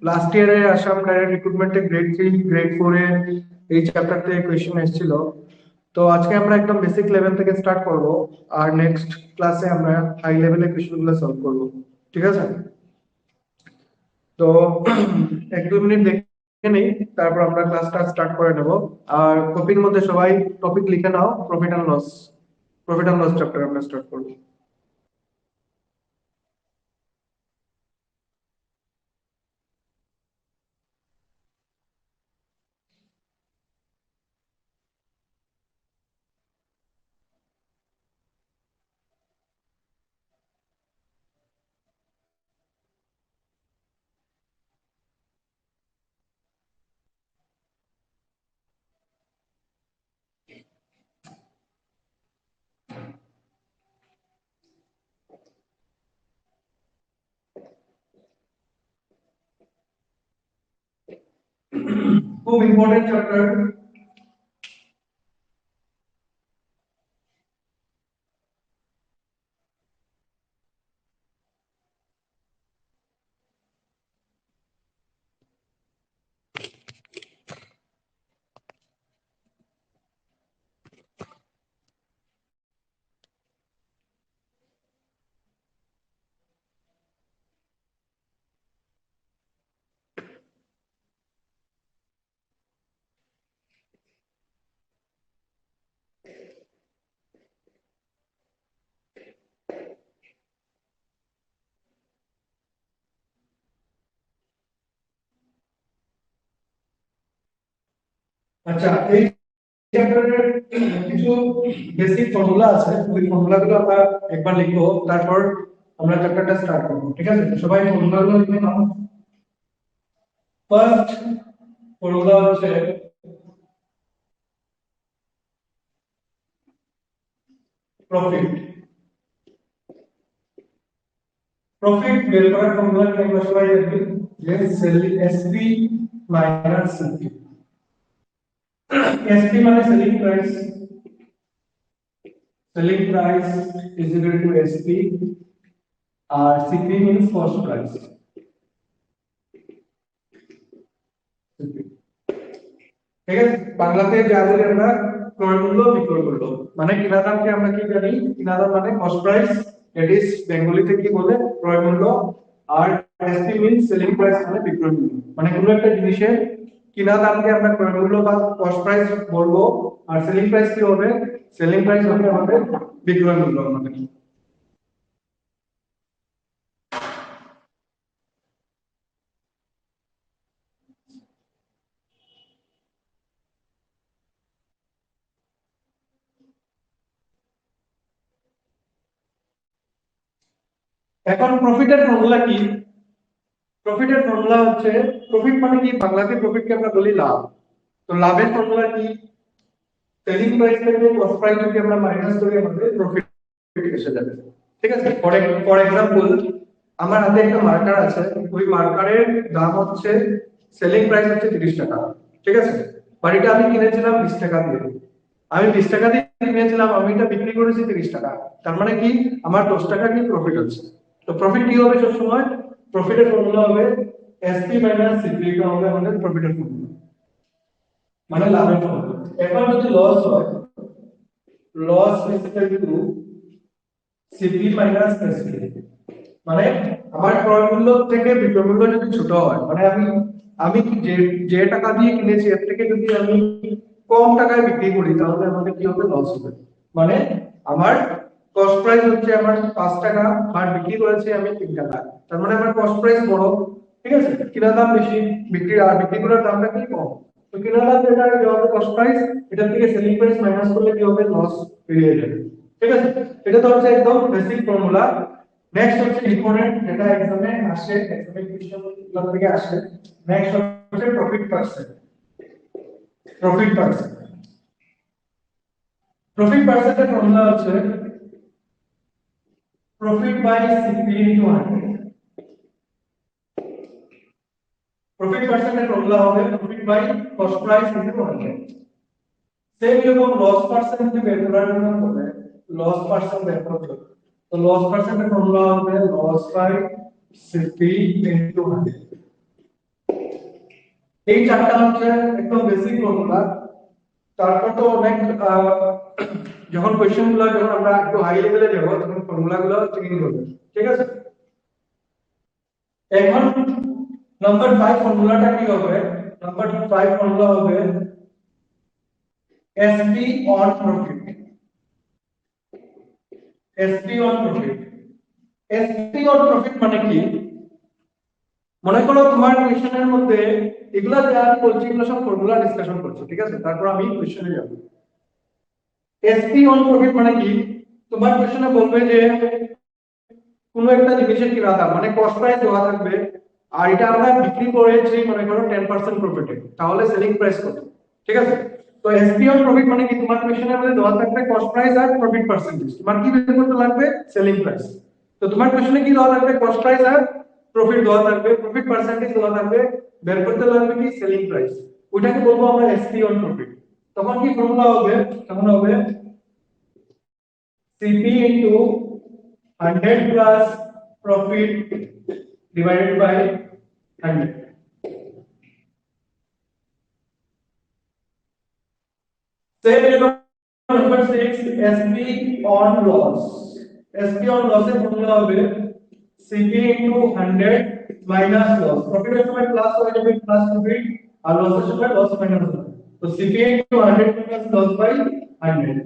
Last ইয়ারে Assam direct রিক্রুটমেন্টে grade 3 grade 4 এ এই chapter থেকে কোয়েশ্চেন এসেছিল। তো আজকে আমরা একদম বেসিক লেভেল থেকে স্টার্ট করব, আর নেক্সট ক্লাসে আমরা হাই লেভেলের কোয়েশ্চেনগুলো সলভ করব। ঠিক আছে? তো 1-2 মিনিট দেখে নেই, তারপর আমরা ক্লাসটা স্টার্ট করে নেব। আর কপির মধ্যে সবাই টপিক লিখে নাও, profit and loss. Profit and loss chapter আমরা স্টার্ট করব। খুব ইম্পর্টেন্ট চ্যাপ্টার। আচ্ছা, এই চ্যাপ্টারের কিছু বেসিক ফর্মুলা আছে, ওই ফর্মুলাগুলো আমরা একবার লিখবো, তারপর আমরা চ্যাপ্টারটা স্টার্ট করব। ঠিক আছে? সবাই ফর্মুলাগুলো লিখে নাও। ফার্স্ট ফর্মুলা হচ্ছে প্রফিট। প্রফিট বের করার ফর্মুলা কি আমরা সবাই জানি, যে এসপি মাইনাস সিপি। এসপি মানে selling price, selling price is equal to SP, আর CP means cost price। ঠিক আছে? বাংলাতে যা বলি আমরা, ক্রয় মূল্য বিক্রয় মূল্য, মানে কিনা দামকে আমরা কি জানি, কিনা দাম মানে কস্ট প্রাইস, দ্যাট ইজ বেঙ্গলিতে কি বলে ক্রয় মূল্য। আর এসপি মিন্স সেলিং প্রাইস, মানে বিক্রয় মূল্য। মানে কোনো একটা জিনিসের কিনা দামকে আমরা ক্রয় মূল্য বা কস্ট প্রাইস বলবো, আর সেলিং প্রাইস কি হবে, সেলিং প্রাইস হবে আমাদের বিক্রয় মূল্য আমাদের। এখন প্রফিটের ফর্মুলা কি? প্রফিটের ফর্মুলা হচ্ছে, প্রফিট মানে কি, বাংলাতে প্রফিটকে আমরা বলি লাভ। তো লাভের ফর্মুলা কি, সেলিং প্রাইস থেকে কস্ট প্রাইস যদি আমরা মাইনাস করি আমাদের প্রফিট এসে যাবে। ঠিক আছে? ফর এক্সাম্পল, আমার হাতে একটা মার্কার আছে, ওই মার্কারের দাম হচ্ছে, সেলিং প্রাইস হচ্ছে 30 টাকা। ঠিক আছে? বাট এটা আমি কিনেছিলাম 20 টাকা দিয়ে। আমি 20 টাকা দিয়ে কিনেছিলাম, আমি এটা বিক্রি করেছি 30 টাকা। তার মানে কি, আমার 10 টাকা কি প্রফিট হচ্ছে। তো প্রফিট কি হবে সব সময়, প্রফিটের ফর্মুলা হবে এসপি মাইনাস সিপি, এটা হবে আমাদের প্রফিটের ফর্মুলা, মানে লাভের ফর্মুলা। এখন যদি লস হয়, loss is equal to CP minus SP. মানে আমার ক্রয় মূল্য থেকে বিক্রয় মূল্য যদি ছোট হয়, মানে আমি আমি যে যে টাকা দিয়ে কিনেছি এর থেকে যদি আমি কম টাকায় বিক্রি করি, তাহলে আমাদের কি হবে, লস হবে। মানে আমার কস্ট প্রাইস হচ্ছে আমার 5 টাকা, আর বিক্রি করেছি আমি 3 টাকা। তার মানে আমার কস্ট প্রাইস বড়। ঠিক আছে? কিনা দাম বেশি, বিক্রি করার দামটা কি কম। তো কিনা দাম যেটা কি হবে, কস্ট প্রাইস, এটা থেকে সেলিং প্রাইস মাইনাস করলে কি হবে, লস বেরিয়ে যাবে। ঠিক আছে? এটা তো হচ্ছে একদম বেসিক ফর্মুলা। নেক্সট হচ্ছে ইম্পর্টেন্ট, যেটা এক্সামে আসে, এক্সামে কোশ্চেন থেকে আসে। নেক্সট হচ্ছে profit percent. Profit percent, profit পার্সেন্টের ফর্মুলা হচ্ছে profit by CP into 100। Profit পার্সেন্টের ফর্মুলা হবে profit by cost price into 100। Same এরকম লস পার্সেন্ট যদি বের করার জন্য হবে, লস পার্সেন্ট বের করতে হবে। তো লস পার্সেন্টের ফর্মুলা হবে লস বাই সিপি ইনটু 100। এই চারটা হচ্ছে একদম বেসিক ফর্মুলা। তারপর তো অনেক যখন কোয়েশ্চেন গুলো যখন আমরা একটু হাই লেভেলে যাব তখন ফর্মুলা গুলো চেঞ্জ হবে, ঠিক আছে। এখন নাম্বার 5 ফর্মুলাটা কি হবে? নাম্বার 5 ফর্মুলা হবে SP on profit. SP on profit, SP on profit মানে কি? মনে করো তোমার কোয়েশ্চেনের মধ্যে এগুলা যা আমি বলছি এগুলো সব ফর্মুলা ডিসকাশন করছি, ঠিক আছে, তারপর আমি কোয়েশ্চেনে যাব। এসপি অন প্রফিট মানে কি? তোমার কোয়েশ্চেনে বলবে যে কোন একটা জিনিসের কি দাম, মানে কস্ট প্রাইস দেওয়া থাকবে, আর এটা আমরা বিক্রি করেছি মনে করো 10% প্রফিটে, তাহলে সেলিং প্রাইস কত, ঠিক আছে। তো এসপি অন প্রফিট মানে কি? তোমার কোয়েশ্চেনের মধ্যে দেওয়া থাকবে কস্ট প্রাইস আর প্রফিট পার্সেন্টেজ, তোমার কি বের করতে লাগবে? Selling price. তো তোমার কোয়েশ্চেনে কি দেওয়া থাকবে? কস্ট প্রাইস আর প্রফিট দেওয়া থাকবে, প্রফিট পার্সেন্টেজ দেওয়া থাকবে, বের করতে লাগবে কি? Selling price. ওইটাকে বলবো আমরা এসপি অন প্রফিট। তখন কি ফর্মুলা হবে? তখন হবে CP into 100 plus profit divided by 100. Same number 6 SP on loss. SP on loss এর ফর্মুলা হবে CP into 100 minus loss. Profit এর সময় প্লাস হয়ে যাবে, প্লাস প্রফিট, আর লস এর সময় লস মাইনাস হবে। তো CP into 100 minus loss by 100.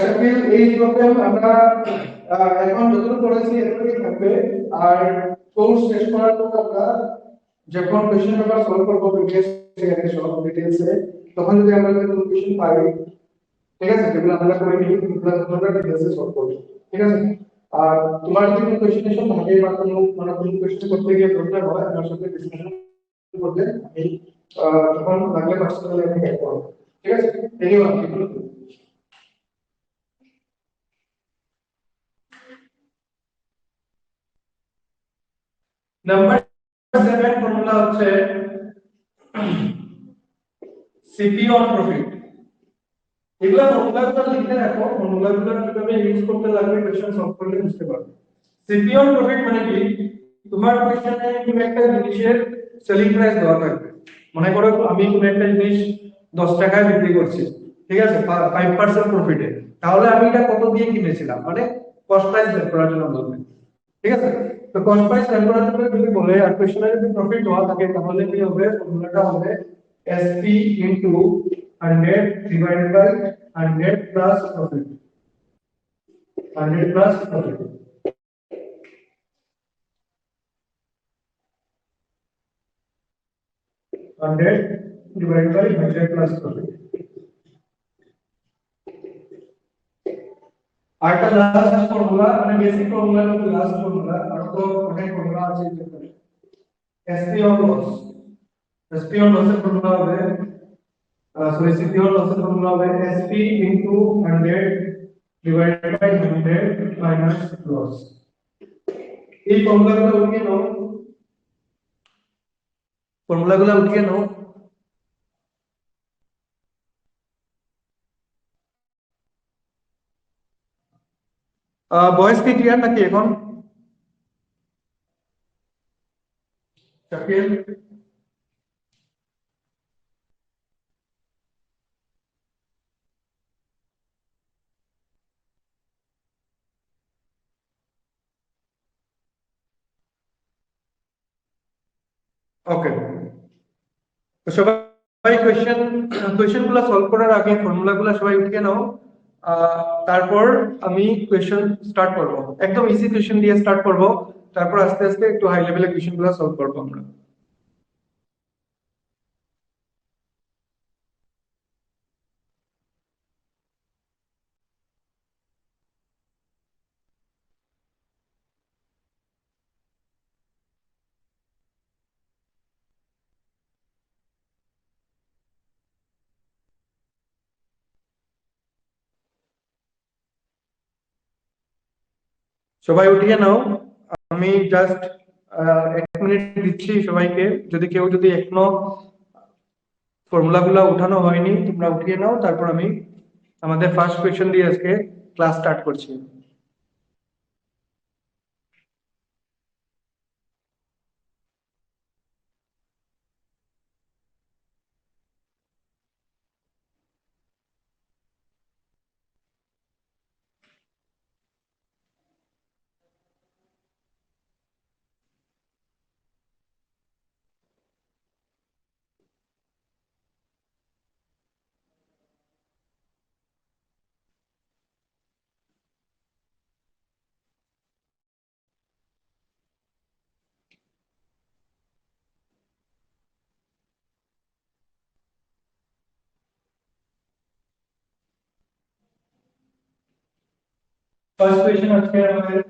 Shakil, এই প্রবলেম আমরা এখন যতটুকু করেছি এতটুকুই থাকবে। আর কোর্স শেষ করার পর আমরা যখন কোশ্চেন পেপার সলভ করবো প্রিভিয়াস ইয়ারের সব ডিটেইলসে, তখন যদি আমরা কোনো কোশ্চেন পাই, ঠিক আছে, যেগুলো আমরা করে নিই সেগুলো আমরা ডিটেইলসে সলভ করব, ঠিক আছে। আর তোমার যদি কোনো কোশ্চেন থাকে বা কোনো মানে কোনো কোশ্চেন করতে গিয়ে প্রবলেম হয়, আমার সাথে ডিসকাশন করতে আমি তখন লাগলে পার্সোনালি আমি হেল্প করব, ঠিক আছে। এনিওয়ে, নাম্বার 7 ফর্মুলা হচ্ছে সিপি অন প্রফিট। এগুলা ফর্মুলাগুলো লিখে রাখো, ফর্মুলাগুলো কিভাবে ইউজ করতে লাগবে কোশ্চেন সলভ করলে বুঝতে পারবে। সিপি অন প্রফিট মানে কি? তোমার কোশ্চেনে তুমি একটা জিনিসের সেলিং প্রাইস দেওয়া থাকবে। মনে করো আমি কোনো একটা জিনিস 10 টাকায় বিক্রি করছি, ঠিক আছে, 5% প্রফিটে। তাহলে আমি এটা কত দিয়ে কিনেছিলাম, মানে কস্ট প্রাইস বের করার জন্য বলবে, ঠিক আছে। তো কস্ট প্রাইস ক্যালকুলেটর যদি বলে আর কোশ্চেনে যদি প্রফিট দেওয়া থাকে, তাহলে কি হবে? ফর্মুলাটা হবে SP into 100 divided by 100 plus profit, 100 plus profit, 100 divided by 100 plus profit. আর একটা লাস্ট ফর্মুলা, মানে বেসিক ফর্মুলা মধ্যে লাস্ট ফর্মুলা, আর তো অনেক ফর্মুলা আছে এখানে। SP on loss, SP on loss এর ফর্মুলা হবে sorry, CP on loss formula হবে SP into 100 divided by 100 minus loss. এই ফর্মুলাগুলো উঠিয়ে নাও, ফর্মুলাগুলো উঠিয়ে নাও। ভয়েস কি ক্লিয়ার নাকি এখন? শাকিল, ওকে। তো সবাই কোয়েশ্চেনগুলো সলভ করার আগে ফর্মুলাগুলো সবাই উঠিয়ে নাও। তারপর আমি কোয়েশ্চেন স্টার্ট করব, একদম ইজি কোয়েশ্চেন দিয়ে স্টার্ট করব, তারপর আস্তে আস্তে একটু হাই লেভেলের কোয়েশ্চেনগুলো সলভ করব আমরা। সবাই উঠিয়ে নাও, আমি জাস্ট 1 মিনিট দিচ্ছি সবাইকে। যদি কেউ যদি এখনো ফর্মুলাগুলো উঠানো হয়নি, তোমরা উঠিয়ে নাও, তারপর আমি আমাদের ফার্স্ট কোয়েশ্চেন দিয়ে আজকে ক্লাস স্টার্ট করছি। ফার্স্ট কোয়েশ্চেন আজকে আমাদের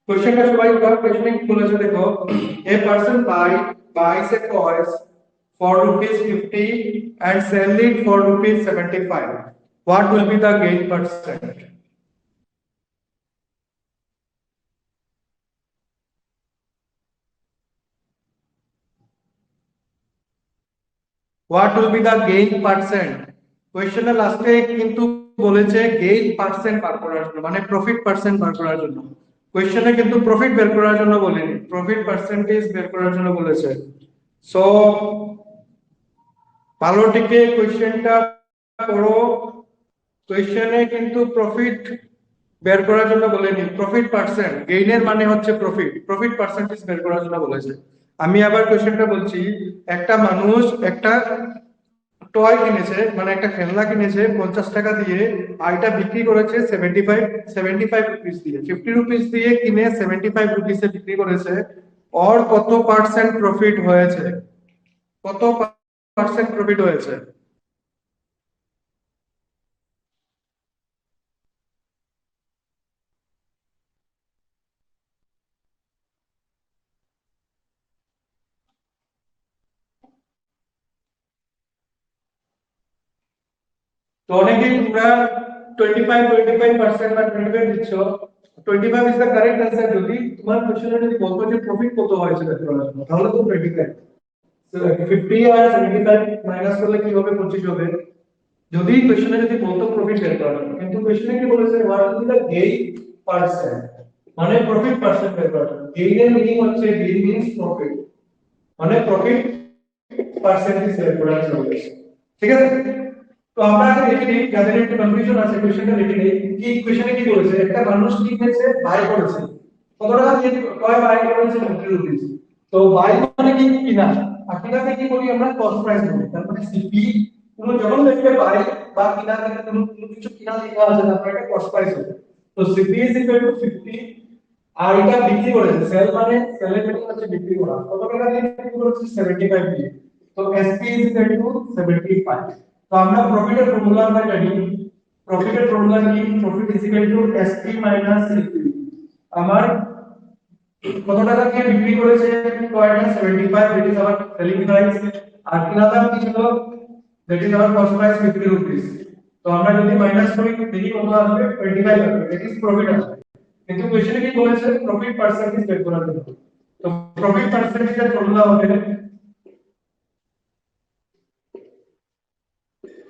কোশ্চেনটা সবাই উঠাও। কোশ্চেনে কি বলেছে দেখো, a person buys a toys for rupees 50 and sell it for rupees 75, what will be the gain percent? What will be the gain percent? কোশ্চেনের লাস্টে কিন্তু বলেছে গেইন পার্সেন্ট বার করার জন্য, মানে প্রফিট পার্সেন্ট বার করার জন্য। কোশ্চেনে কিন্তু প্রফিট বের করার জন্য বলেনি, প্রফিট পার্সেন্টেজ বের করার জন্য বলেছে। সো ভালো টিকে কোশ্চেনটা পড়ো। কোশ্চেনে কিন্তু প্রফিট বের করার জন্য বলেনি, প্রফিট পার্সেন্ট, গেইনের মানে হচ্ছে প্রফিট, প্রফিট পার্সেন্টেজ বের করার জন্য বলেছে। আমি আবার কোশ্চেনটা বলছি, একটা মানুষ একটা টয় কিনেছে, মানে একটা খেলনা কিনেছে 50 টাকা দিয়ে, আর এটা বিক্রি করেছে 75 রুপিস দিয়ে, 50 রুপিস দিয়ে কিনে 75 রুপিসে বিক্রি করেছে। ওর কত পার্সেন্ট প্রফিট হয়েছে? কত পার্সেন্ট প্রফিট হয়েছে? তো অনেকেই তোমরা 25% বা 25 দিচ্ছ। 25 ইজ দ্য কারেক্ট অ্যান্সার। যদি তোমার কোশ্চেনে যদি বলতো যে প্রফিট কত হয়েছে বের করার জন্য, তাহলে তো 25। তো 50 আর 75 মাইনাস করলে কি হবে? 25 হবে। যদি কোশ্চেনে যদি বলতো প্রফিট বের করার জন্য, কিন্তু কোশ্চেনে কি বলেছে, what is the gain percent, মানে প্রফিট পার্সেন্ট বের করার জন্য। গেইনের মিনিং হচ্ছে, গেইন মিন্স প্রফিট, মানে প্রফিট পার্সেন্টেজ বের করার জন্য বলেছে। ঠিক আছে? তো আমরা আগে দেখে নিই, যাদের একটু কনফিউশন আছে কোশ্চেনটা দেখে নিই। কি কোশ্চেনে কি বলেছে, একটা মানুষ কি করেছে, বাই করেছে। কত টাকা দিয়ে কয় বাই করেছে? 50 রুপিস। তো বাই মানে কি? কিনা। আর কিনাকে কি বলি আমরা? কস্ট প্রাইস বলি। তার মানে সিপি, কোনো যখন দেখবে বাই বা কিনা থেকে কোনো কোনো কিছু কিনা লেখা আছে, তারপরে একটা কস্ট প্রাইস হবে। তো সিপি ইজ ইকুয়াল টু 50, আর এটা বিক্রি করেছে, সেল মানে সেলের মিনিং হচ্ছে বিক্রি করা। কত টাকা দিয়ে বিক্রি করেছে? 75 দিয়ে। তো এসপি ইজ ইকুয়াল টু 75। তো আমরা প্রফিটের ফর্মুলা আমরা জানি। প্রফিটের ফর্মুলা কি? Profit is equal to SP minus CP. আমার কত টাকা দিয়ে বিক্রি করেছে কয়টা? 75, that is our selling price. আর কিনা দাম কি ছিল? That is our cost price 50 rupees. তো আমরা যদি মাইনাস করি দেখি কত আসবে 25 আসবে, দ্যাট ইজ প্রফিট আসবে। কিন্তু কোশ্চেনে কি বলেছে প্রফিট পার্সেন্টেজ বের করার জন্য। তো প্রফিট পার্সেন্টেজের ফর্মুলা হবে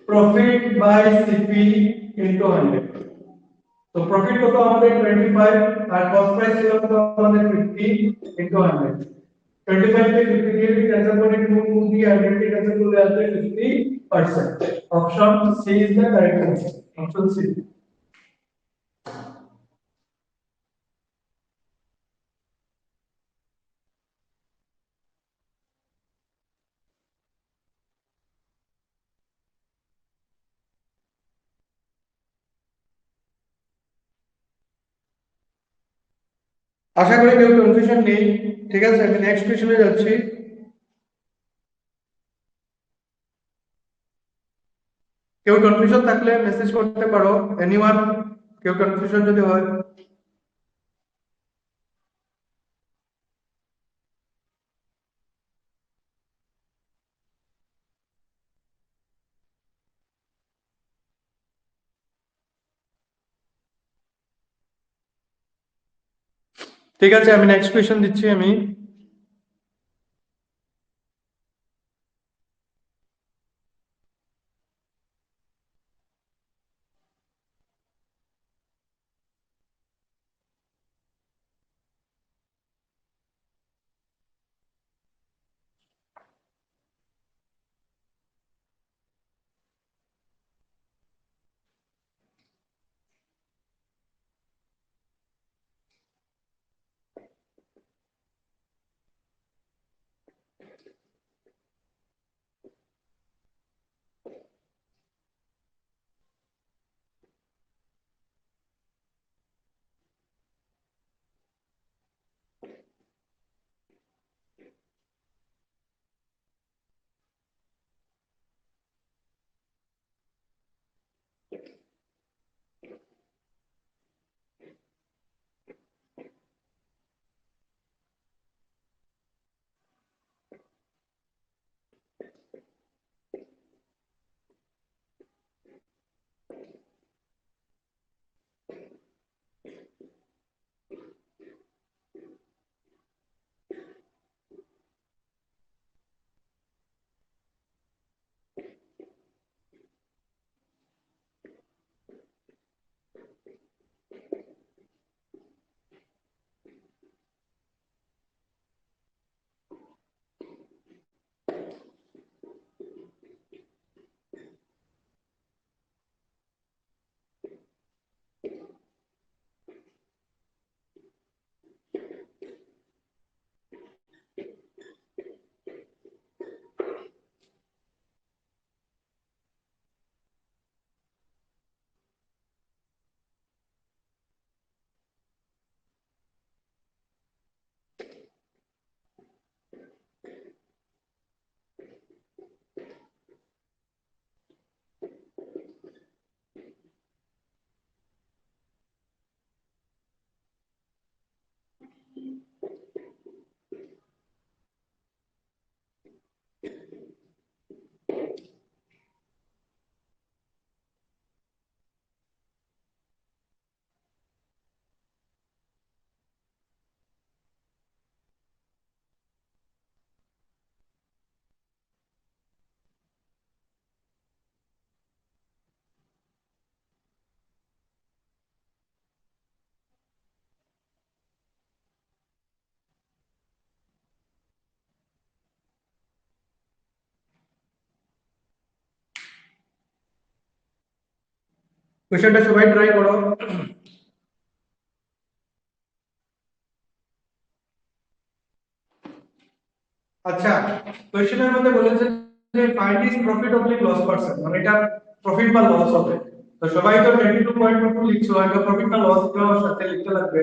প্রফিট বাই সিপি ইনটু 100। তো প্রফিট কত আমাদের 25 আর কস্ট প্রাইস ছিল কত আমাদের 50 ইনটু 100। 25 কে 50 দিয়ে ক্যান্সেল করে 2 দিয়ে 100 কে ক্যান্সেল করলে আসবে 50%। Option C is the correct answer, option C. আশা করি কেউ কনফিউশন নেই। ঠিক আছে, আমি নেক্সট কোশ্চেনে যাচ্ছি। কেউ কনফিউশন থাকলে মেসেজ করতে পারো, এনিওয়ান, কেউ কনফিউশন যদি হয়। ঠিক আছে, আমি নেক্সট কোশ্চেন দিচ্ছি আমি। কোশ্চেনটা সবাই ট্রাই করো। আচ্ছা, কোশ্চেনের মধ্যে বলেছে যে find is profit oblique loss percent, মানে এটা প্রফিট বা লস হবে। তো সবাই তো 22.2 লিখছো, এটা প্রফিট বা লস গুলো সাথে লিখতে লাগবে।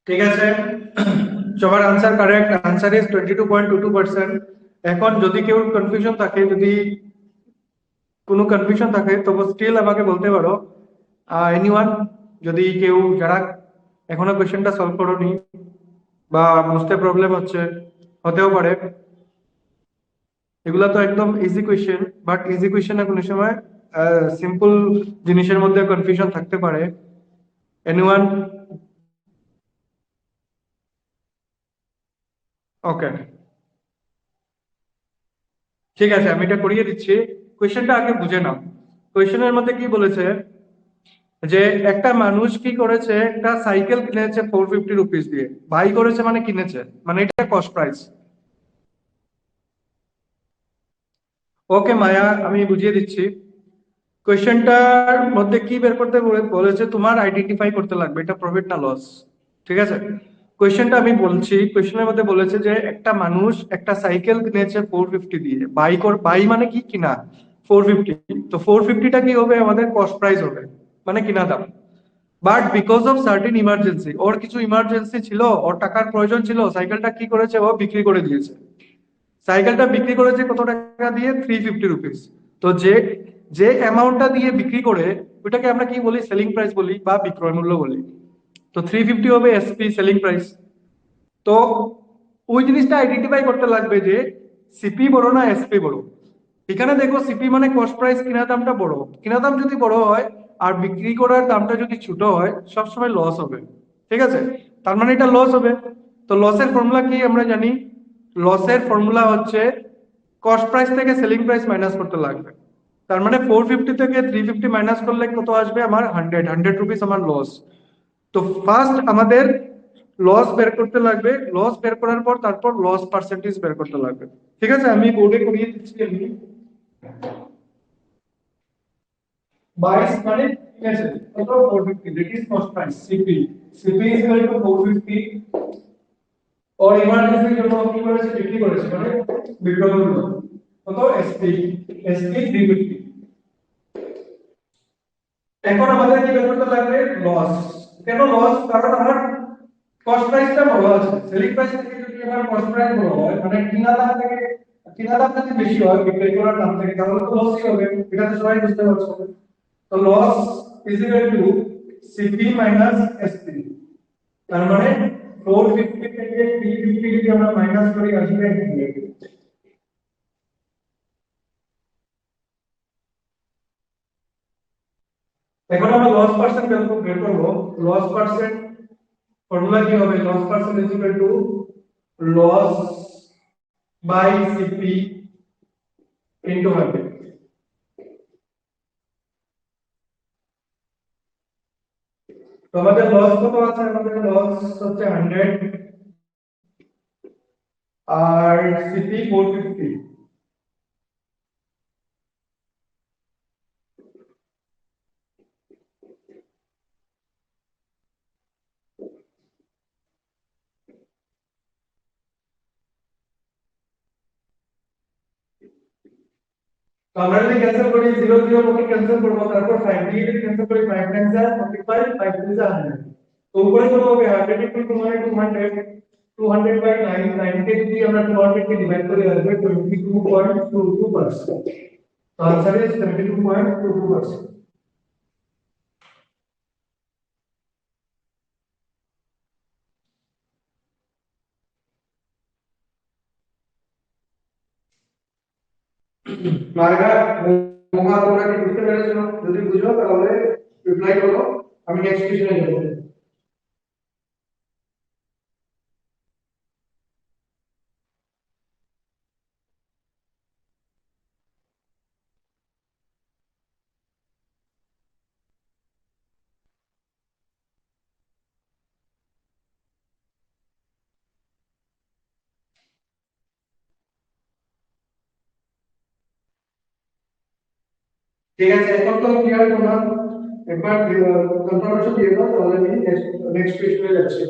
ঠিক আছে, সবার আনসার কারেক্ট, আনসার ইজ 22.22%। এখন যদি কেউ কনফিউশন থাকে, যদি কোনো কনফিউশন থাকে তবে স্টিল আমাকে বলতে পারো। এনিওয়ান, যদি কেউ যারা এখনো কোশ্চেনটা সলভ করোনি বা বুঝতে প্রবলেম হচ্ছে, হতেও পারে। এগুলা তো একদম ইজি কোয়েশ্চেন, বাট ইজি কোয়েশ্চেনে কোনো সময় সিম্পল জিনিসের মধ্যে কনফিউশন থাকতে পারে। এনিওয়ান? ওকে, ঠিক আছে, আমি এটা করিয়ে দিচ্ছি। কোয়েশ্চেনটা আগে বুঝে নাও। কোয়েশ্চেনের মধ্যে কি বলেছে যে একটা মানুষ কি করেছে, একটা সাইকেল কিনেছে 450 রুপিস দিয়ে। বাই করেছে মানে কিনেছে, মানে এটা কস্ট প্রাইস। ওকে মায়া, আমি বুঝিয়ে দিচ্ছি। কোয়েশ্চেনটার মধ্যে কি বের করতে বলেছে, তোমার আইডেন্টিফাই করতে লাগবে এটা প্রফিট না লস। ঠিক আছে, কোয়েশ্চেনটা আমি বলছি। কোয়েশ্চেনের মধ্যে বলেছে যে একটা মানুষ একটা সাইকেল কিনেছে 450 দিয়ে। বাই মানে কি, কিনা। 450, তো 450টা কি হবে, আমাদের কস্ট প্রাইস হবে, মানে কিনা দাম। But because of certain emergency, ওর কিছু ইমার্জেন্সি ছিল, ওর টাকার প্রয়োজন ছিল, সাইকেলটা কি করেছে, ও বিক্রি করে দিয়েছে। সাইকেলটা বিক্রি করেছে কত টাকা দিয়ে, 350 রুপিস। তো যে যে অ্যামাউন্টটা দিয়ে বিক্রি করে, ওটাকে আমরা কি বলি, সেলিং প্রাইস বলি বা বিক্রয় মূল্য বলি। তো 350 হবে এসপি, সেলিং প্রাইস। তো ওই জিনিসটা আইডেন্টিফাই করতে লাগবে যে সিপি বড় না এসপি বড়। এখানে দেখো সিপি মানে কস্ট প্রাইস, কিনা দামটা বড়। কিনা দাম যদি বড় হয় আর বিক্রি করার দামটা যদি ছোট হয়, সবসময় লস হবে। ঠিক আছে, তার মানে এটা লস হবে। তো লসের ফর্মুলা কি আমরা জানি। লসের ফর্মুলা হচ্ছে কস্ট প্রাইস থেকে সেলিং প্রাইস মাইনাস করতে লাগবে। তার মানে 450 থেকে 350 মাইনাস করলে কত আসবে, আমার 100 রুপিস আমার লস। তো ফার্স্ট আমাদের লস বের করতে লাগবে। লস বের করার পর তারপর লস পার্সেন্টেজ বের করতে লাগবে। ঠিক আছে, আমি বোর্ডে করিয়ে দিচ্ছি। আমি 22 মানে ঠিক আছে, কত, 450, that is cost price, CP. CP is equal to 450। और ইমার্জেন্সির জন্য কি করেছে, বিক্রি করেছে, মানে বিক্রয় মূল্য কত, এসপি। এসপি 350। এখন আমাদের কি বের করতে লাগবে, লস। কেন লস, কারণ আমার কস্ট প্রাইসটা বড় আছে। সেলিং প্রাইস থেকে যদি আমার কস্ট প্রাইস বড় হয়, মানে কিনা দাম থেকে, কিনা দাম যদি বেশি হয় বিক্রয় করার দাম থেকে, তাহলে তো লসই হবে। এটা তো সবাই বুঝতে পারছো। তো loss is equal to CP minus SP. তার মানে 450 থেকে 350 যদি আমরা মাইনাস করি, আসবে 100। এখন আমরা লস পার্সেন্ট বের করব। লস পার্সেন্ট ফর্মুলা কি হবে, loss percent is equal to loss by CP into 100। তো আমাদের লস কত আছে, আমাদের লস হচ্ছে 100 আর সিপি 450। তো আমরা যদি ক্যান্সেল করি, 0 0 মধ্যে ক্যান্সেল করব, তারপর 5 দিয়ে যদি ক্যান্সেল করি, 5 টাইমস আর 45, 5 টাইমস আর 100। তো উপরে কত হবে, 100 ইনটু 200, 200 বাই 9, 9 কে যদি আমরা 200 কে ডিভাইড করি, আসবে 22.22%। তো आंसर इज 22.22%। মার্গা, মোহা, তোমরা কি বুঝতে পেরেছো? যদি বুঝো তাহলে রিপ্লাই করো, আমি নেক্সট কোশ্চেনে যাব। ঠিক আছে, এখন তো ক্লিয়ার তোমরা। একবার কনফার্মেশন দিয়ে দাও, তাহলে আমি নেক্সট নেক্সট কোশ্চেনে যাচ্ছি।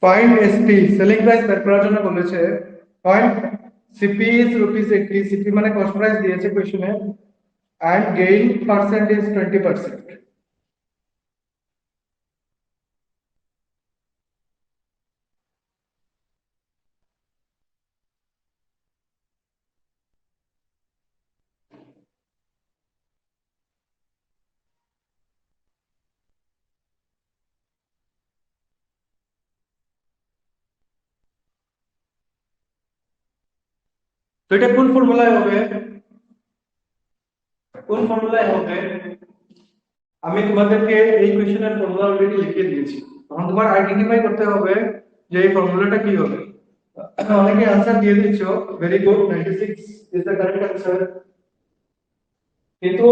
ফাইন্ড এসপি সেলিং প্রাইস বের করার জন্য বলেছে। ফাইন্ড সিপি ইজ ₹80, সিপি মানে কস্ট প্রাইস দিয়েছে কোশ্চেনে, and gain percent is 20%. তো এটা কোন ফর্মুলায় হবে? কোন ফর্মুলায় হবে? আমি তোমাদেরকে এই কোশ্চেনের ফর্মুলা অলরেডি লিখে দিয়েছি। এখন তোমার আইডেন্টিফাই করতে হবে যে এই ফর্মুলাটা কি হবে। অনেকে आंसर দিয়ে দিচ্ছো, very good, 96 is the correct answer. কিন্তু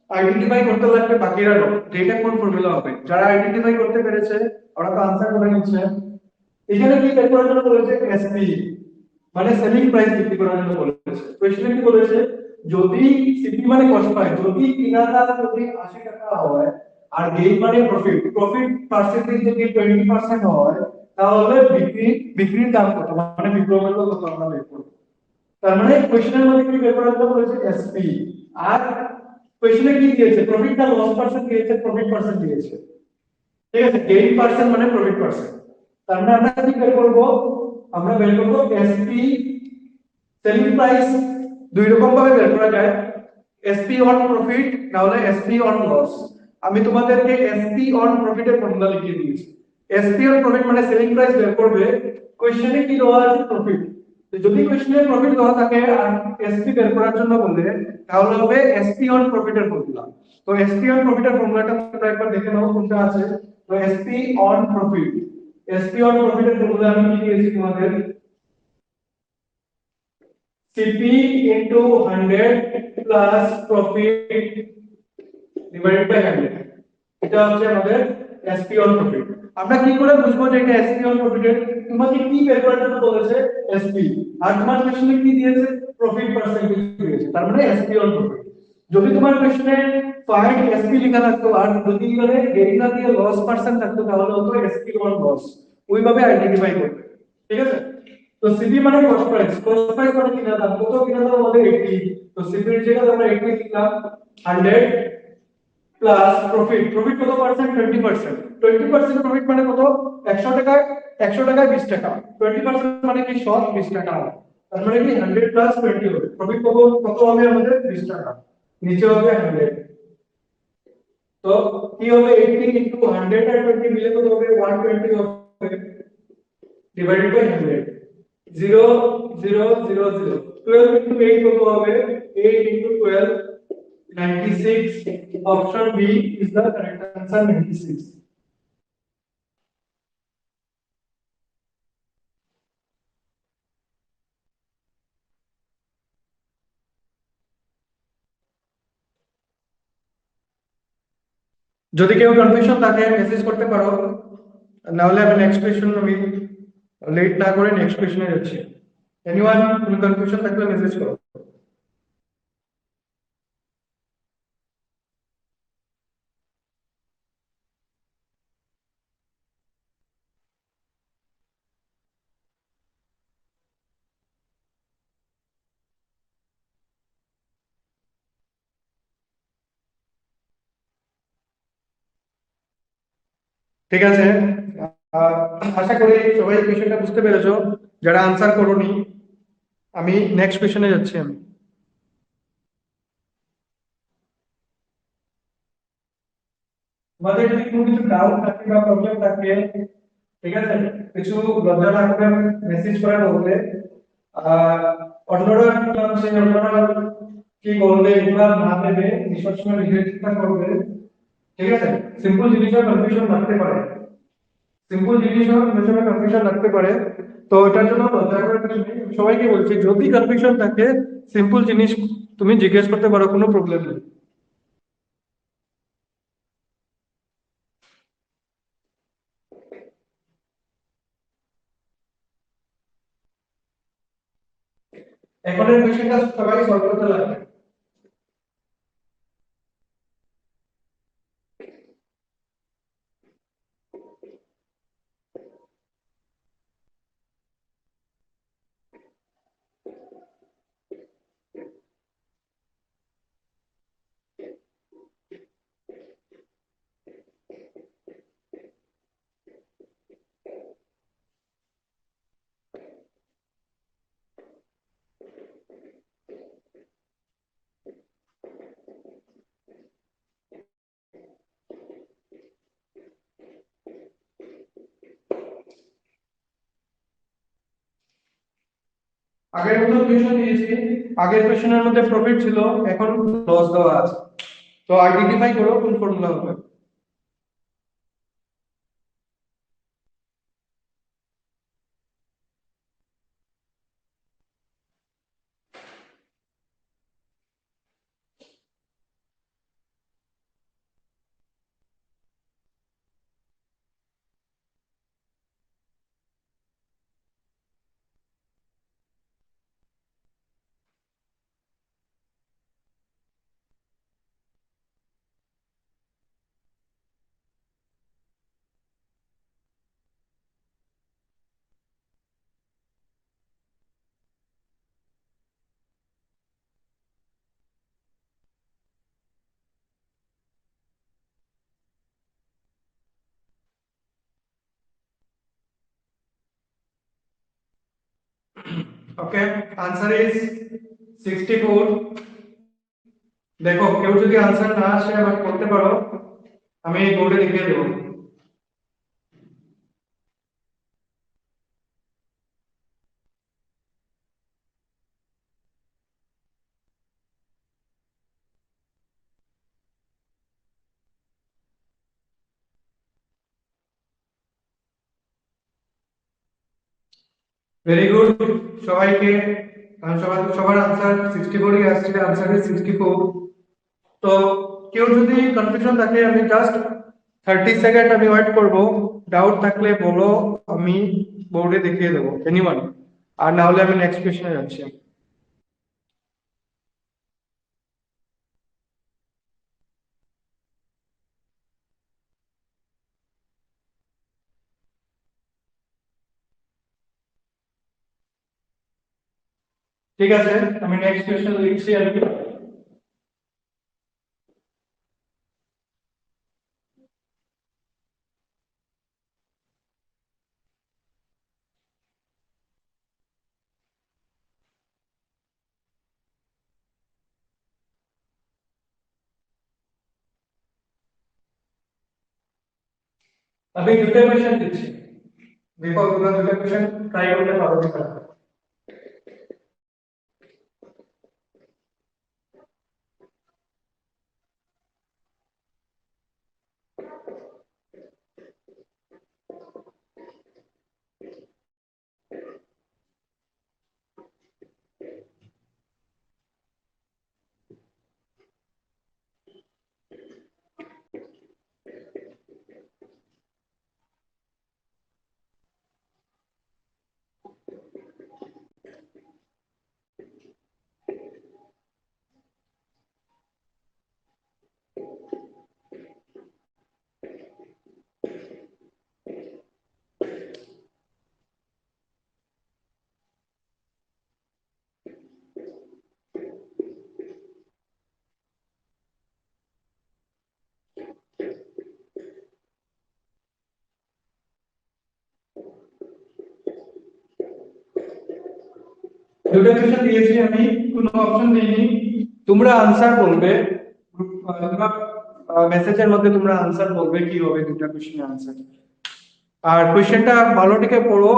আইডেন্টিফাই করতে লাগবে বাকিরাও যে এটা কোন ফর্মুলা হবে। যারা আইডেন্টিফাই করতে পেরেছে ওরা তো आंसर করে নিচ্ছে। এখানে কি বের করার জন্য বলেছে? এসপি মানে সেলিং প্রাইস বিক্রি করার জন্য বলেছে। কোশ্চেনে কি বলেছে? যদি সিপি মানে কস্ট প্রাইস, যদি কেনার দাম যদি 80 টাকা হয় আর গেইন মানে প্রফিট, প্রফিট পার্সেন্টেজ যদি 20% হয়, তাহলে বিক্রির দাম কত, মানে বিক্রয় মূল্য কত আমরা বের করব। তার মানে কোশ্চেনের মধ্যে কি বের করার জন্য বলেছে? এসপি। আর কোশ্চেনে কি দিয়েছে? প্রফিট না লস পার্সেন্ট দিয়েছে? প্রফিট পার্সেন্ট দিয়েছে। ঠিক আছে, গেইন পার্সেন্ট মানে প্রফিট পার্সেন্ট। তার মানে আমরা কি বের করব? আমরা বের করব এসপি সেলিং প্রাইস। দুই রকম ভাবে বের করা যায়, এসপি অন প্রফিট না হলে এসপি অন লস। আমি তোমাদেরকে এসপি অন প্রফিটের ফর্মুলা লিখে দিয়েছি। এসপি অন প্রফিট মানে সেলিং প্রাইস বের করবে, কোশ্চেনে কি দেওয়া আছে? প্রফিট। তো যদি কোশ্চেনে প্রফিট দেওয়া থাকে আর এসপি বের করার জন্য বলে, তাহলে হবে এসপি অন প্রফিটের ফর্মুলা। তো এসপি অন প্রফিটের ফর্মুলাটা তোমরা একবার দেখে নাও কোনটা আছে। তো SP on profit, SP on প্রফিটের ফর্মুলা আমি কি দিয়েছি তোমাদের? CP into 100 plus profit divided by 100, এটা হচ্ছে আমাদের এসপি অন প্রফিট। আমরা কি করে বুঝবো যে এটা এসপি অন প্রফিট? তোমাকে কি বের করার জন্য বলেছে? এসপি। আর তোমার কোশ্চেনে কি দিয়েছে? প্রফিট পার্সেন্টেজ দিয়েছে, তার মানে এসপি অন প্রফিট। যদি তোমার কোশ্চেনে ফাইন্ড এসপি লেখা থাকতো আর যদি এখানে গেইন না দিয়ে লস পার্সেন্ট থাকতো, তাহলে হতো এসপি অন লস। ওইভাবে আইডেন্টিফাই করবে। ঠিক আছে? তো সিপি মানে কস্ট প্রাইস, কস্ট প্রাইস মানে কিনা দাম, কত কিনা দাম আমাদের 80। তো সিপি এর জায়গায় আমরা 80 লিখলাম। 100 প্লাস প্রফিট, প্রফিট কত পার্সেন্ট? 20%। 20% প্রফিট মানে কত? 100 টাকায় 100 টাকায় 20 টাকা। 20% মানে কি? 100 20 টাকা। তার মানে কি 100 প্লাস 20 হবে প্রফিট। কত কত হবে আমাদের? 20 টাকা। নিচে হবে 100। তো কি হবে? 80 ইনটু 100 আর 20 মিলে কত হবে? 120 হবে, ডিভাইডেড বাই 100। 0 0 0 0। 12 into 8 কত হবে? 8 into 12, 96। Option B is the correct answer, 96। যদি কেউ কনফিউশন থাকে মেসেজ করতে পারো, না হলে আমি নেক্সট কোয়েশ্চন, আমি লেট না করে নেক্সট কোয়েশ্চনে যাচ্ছি। এনিওয়ান কোনো কনফিউশন থাকলে মেসেজ করো। ঠিক আছে, আহ, আশা করি সবাই কোয়েশ্চনটা বুঝতে পেরেছো। যারা আনসার করোনি, আমি নেক্সট কোয়েশ্চনে যাচ্ছি। আমি তোমাদের যদি কোনো কিছু ডাউট থাকে বা প্রবলেম থাকে, ঠিক আছে, কিছু লজ্জা না করে মেসেজ করে বলবে। আর অন্যরা কি ভাবছে, অন্যরা কি বলবে এগুলা না ভেবে নিঃশ্বাস সময় নিজের চিন্তা করবে। ঠিক আছে, সিম্পল জিনিসের কনফিউশন লাগতে পারে, সিম্পল জিনিসের কনফিউশন লাগতে পারে। তো এটার জন্য লজ্জা করার কিছু নেই। আমি সবাইকে বলছি যদি কনফিউশন থাকে সিম্পল জিনিস তুমি জিজ্ঞেস করতে পারো, কোনো প্রবলেম নেই। এখন এই কোয়েশ্চেনটা সবাই সলভ করতে লাগবে। আগের মতো কোয়েশ্চেন দিয়েছি, আগের কোয়েশ্চেনের মধ্যে প্রফিট ছিল, এখন লস দেওয়া আছে। তো আইডেন্টিফাই করো কোন ফর্মুলা হবে। ওকে, আনসার ইজ 64। দেখো কেউ যদি আনসার না আসে আমাকে বলতে পারো, আমি বোর্ডে লিখে দেবো। ভেরি গুড সবাইকে। সবার আনসার 64ই আসছে, আনসার ইজ 64। তো কেউ যদি কনফিউশন থাকে আমি জাস্ট 30 সেকেন্ড আমি ওয়েট করব। ডাউট থাকলে বলো, আমি বোর্ডে দেখিয়ে দেবো এনিওয়ান। আর না হলে আমি নেক্সট কোয়েশ্চনে যাচ্ছি। ঠিক আছে, আমি নেক্সট কোয়েশ্চন লিখছি আর কি। আমি দুটো কোয়েশ্চন দিচ্ছি, দেখো তোমরা দুটো কোয়েশ্চন ট্রাই করতে পারো কিনা। দুটো কোয়েশ্চন দিয়েছি আমি, কোনো অপশন দিইনি। তোমরা আনসার বলবে, তোমরা মেসেজের মধ্যে তোমরা আনসার বলবে কি হবে দুটো কোয়েশ্চেনের আনসার। আর কোয়েশ্চেনটা ভালো থেকে পড়ো,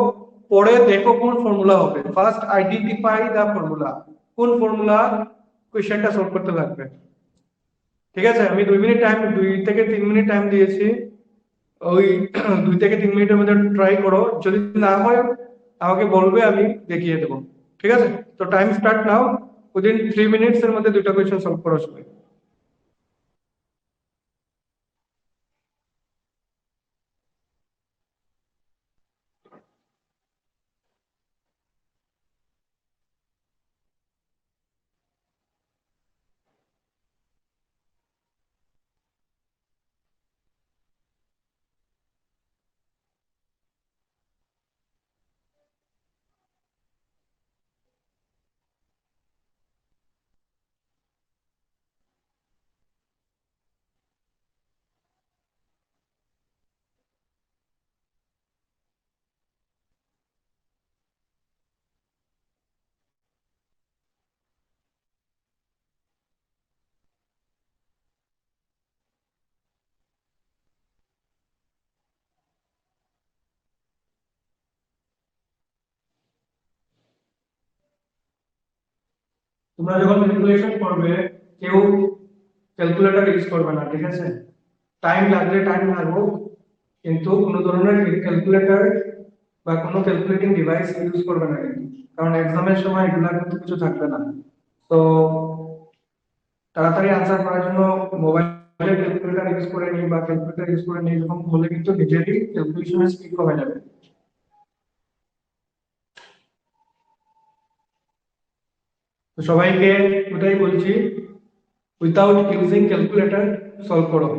পড়ে দেখো কোন ফর্মুলা হবে। ফার্স্ট আইডেন্টিফাই দা ফর্মুলা, কোন ফর্মুলা কোয়েশ্চেনটা সলভ করতে লাগবে। ঠিক আছে, আমি 2 মিনিট টাইম, 2 থেকে 3 মিনিট টাইম দিয়েছি। ওই 2 থেকে 3 মিনিটের মধ্যে ট্রাই করো, যদি না হয় আমাকে বলবে, আমি দেখিয়ে দেবো। ঠিক আছে, তো time start now. Within 3 minutes এর মধ্যে দুটো কোয়েশ্চেন সলভ করো সবাই। তোমরা যখন ক্যালকুলেশন করবে কেউ ক্যালকুলেটর ইউজ করবে না, ঠিক আছে? টাইম লাগলে টাইম লাগুক, কিন্তু কোনো ধরনের ক্যালকুলেটর বা কোনো ক্যালকুলেটিং ডিভাইস ইউজ করবে না কিন্তু, কারণ এক্সামের সময় এগুলা কিন্তু কিছু থাকবে না। তো তাড়াতাড়ি আনসার করার জন্য মোবাইলে ক্যালকুলেটর ইউজ করে নিই বা ক্যালকুলেটর ইউজ করে নিই, এরকম হলে কিন্তু নিজেরই ক্যালকুলেশনের স্পিড কমে যাবে। তো সবাইকে ওটাই বলছি, উইথাউট ইউজিং ক্যালকুলেটর সলভ করো।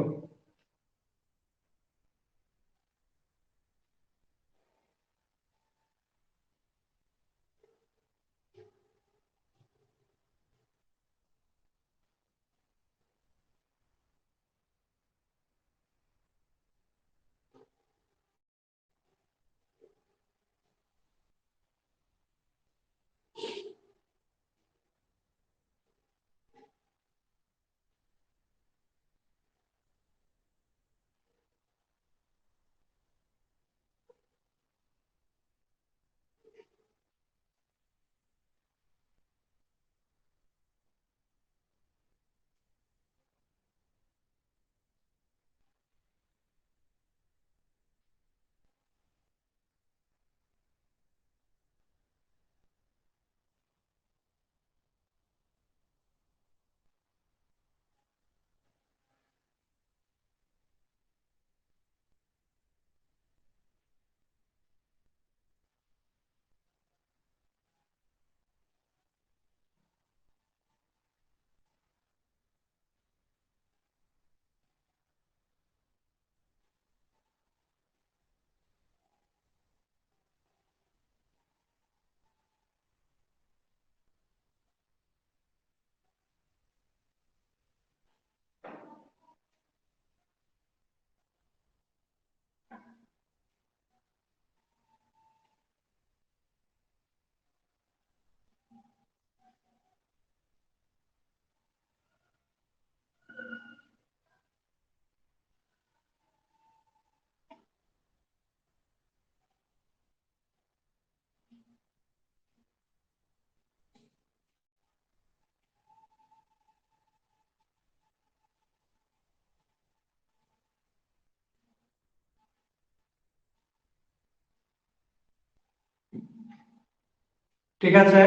ঠিক আছে,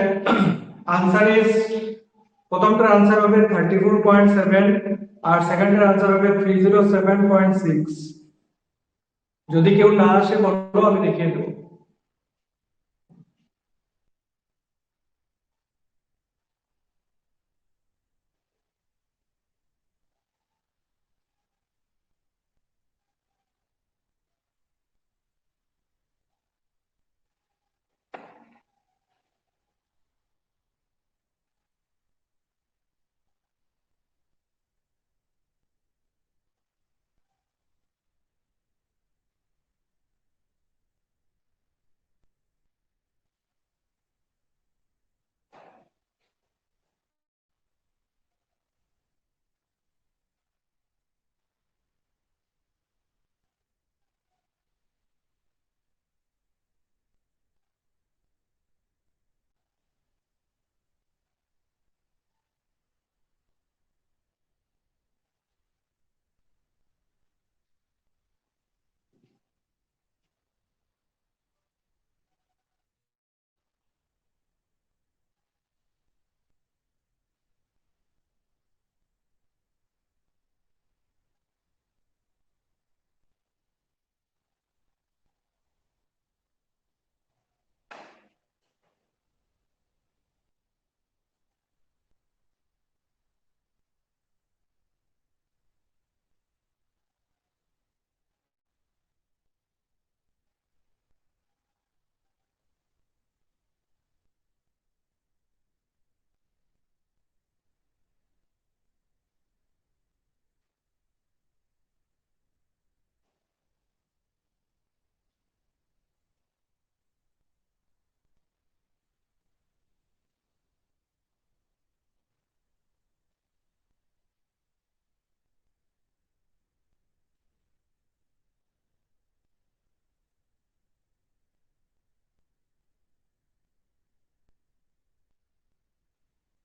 আনসার ইজ, প্রথমটার আনসার হবে 34.7 আর সেকেন্ডের আনসার হবে 307.6। যদি কেউ না আসে বলো, আমি দেখিয়ে দেবো।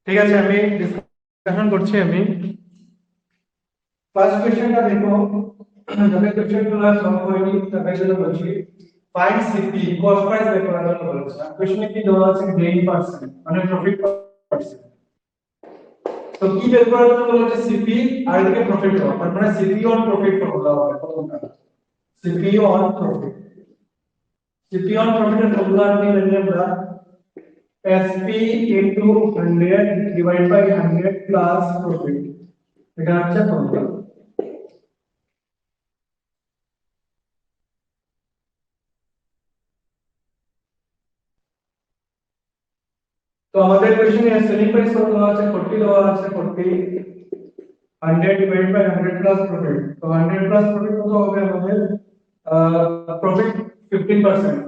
ঠিক আছে, আমি ডিসকাশন করছি। আমি ফার্স্ট কোশ্চেনটা দেখো, যাদের কোশ্চেনগুলো সলভ হয়নি তাদের জন্য বলছি। ফাইন্ড সিপি, কস্ট প্রাইস বের করার জন্য বলেছে। কোশ্চেনে কি দেওয়া আছে? গেইন পার্সেন্ট মানে প্রফিট পার্সেন্ট। তো কি বের করার জন্য বলেছে? সিপি আর এদিকে প্রফিট দেওয়া, তার মানে সিপি অন প্রফিট ফর্মুলা হবে প্রথমটা। CP on profit, CP on প্রফিটের ফর্মুলা কি লিখলে আমরা SP into 100 divide by 100 plus profit, এটা হচ্ছে ফর্মুলা। তো আমাদের কোশ্চেনে সেলিং প্রাইস কত দেওয়া আছে? 40 দেওয়া আছে। 40 100 ডিভাইড বাই 100 প্লাস প্রফিট। তো 100 প্লাস প্রফিট কত হবে আমাদের? প্রফিট 15%।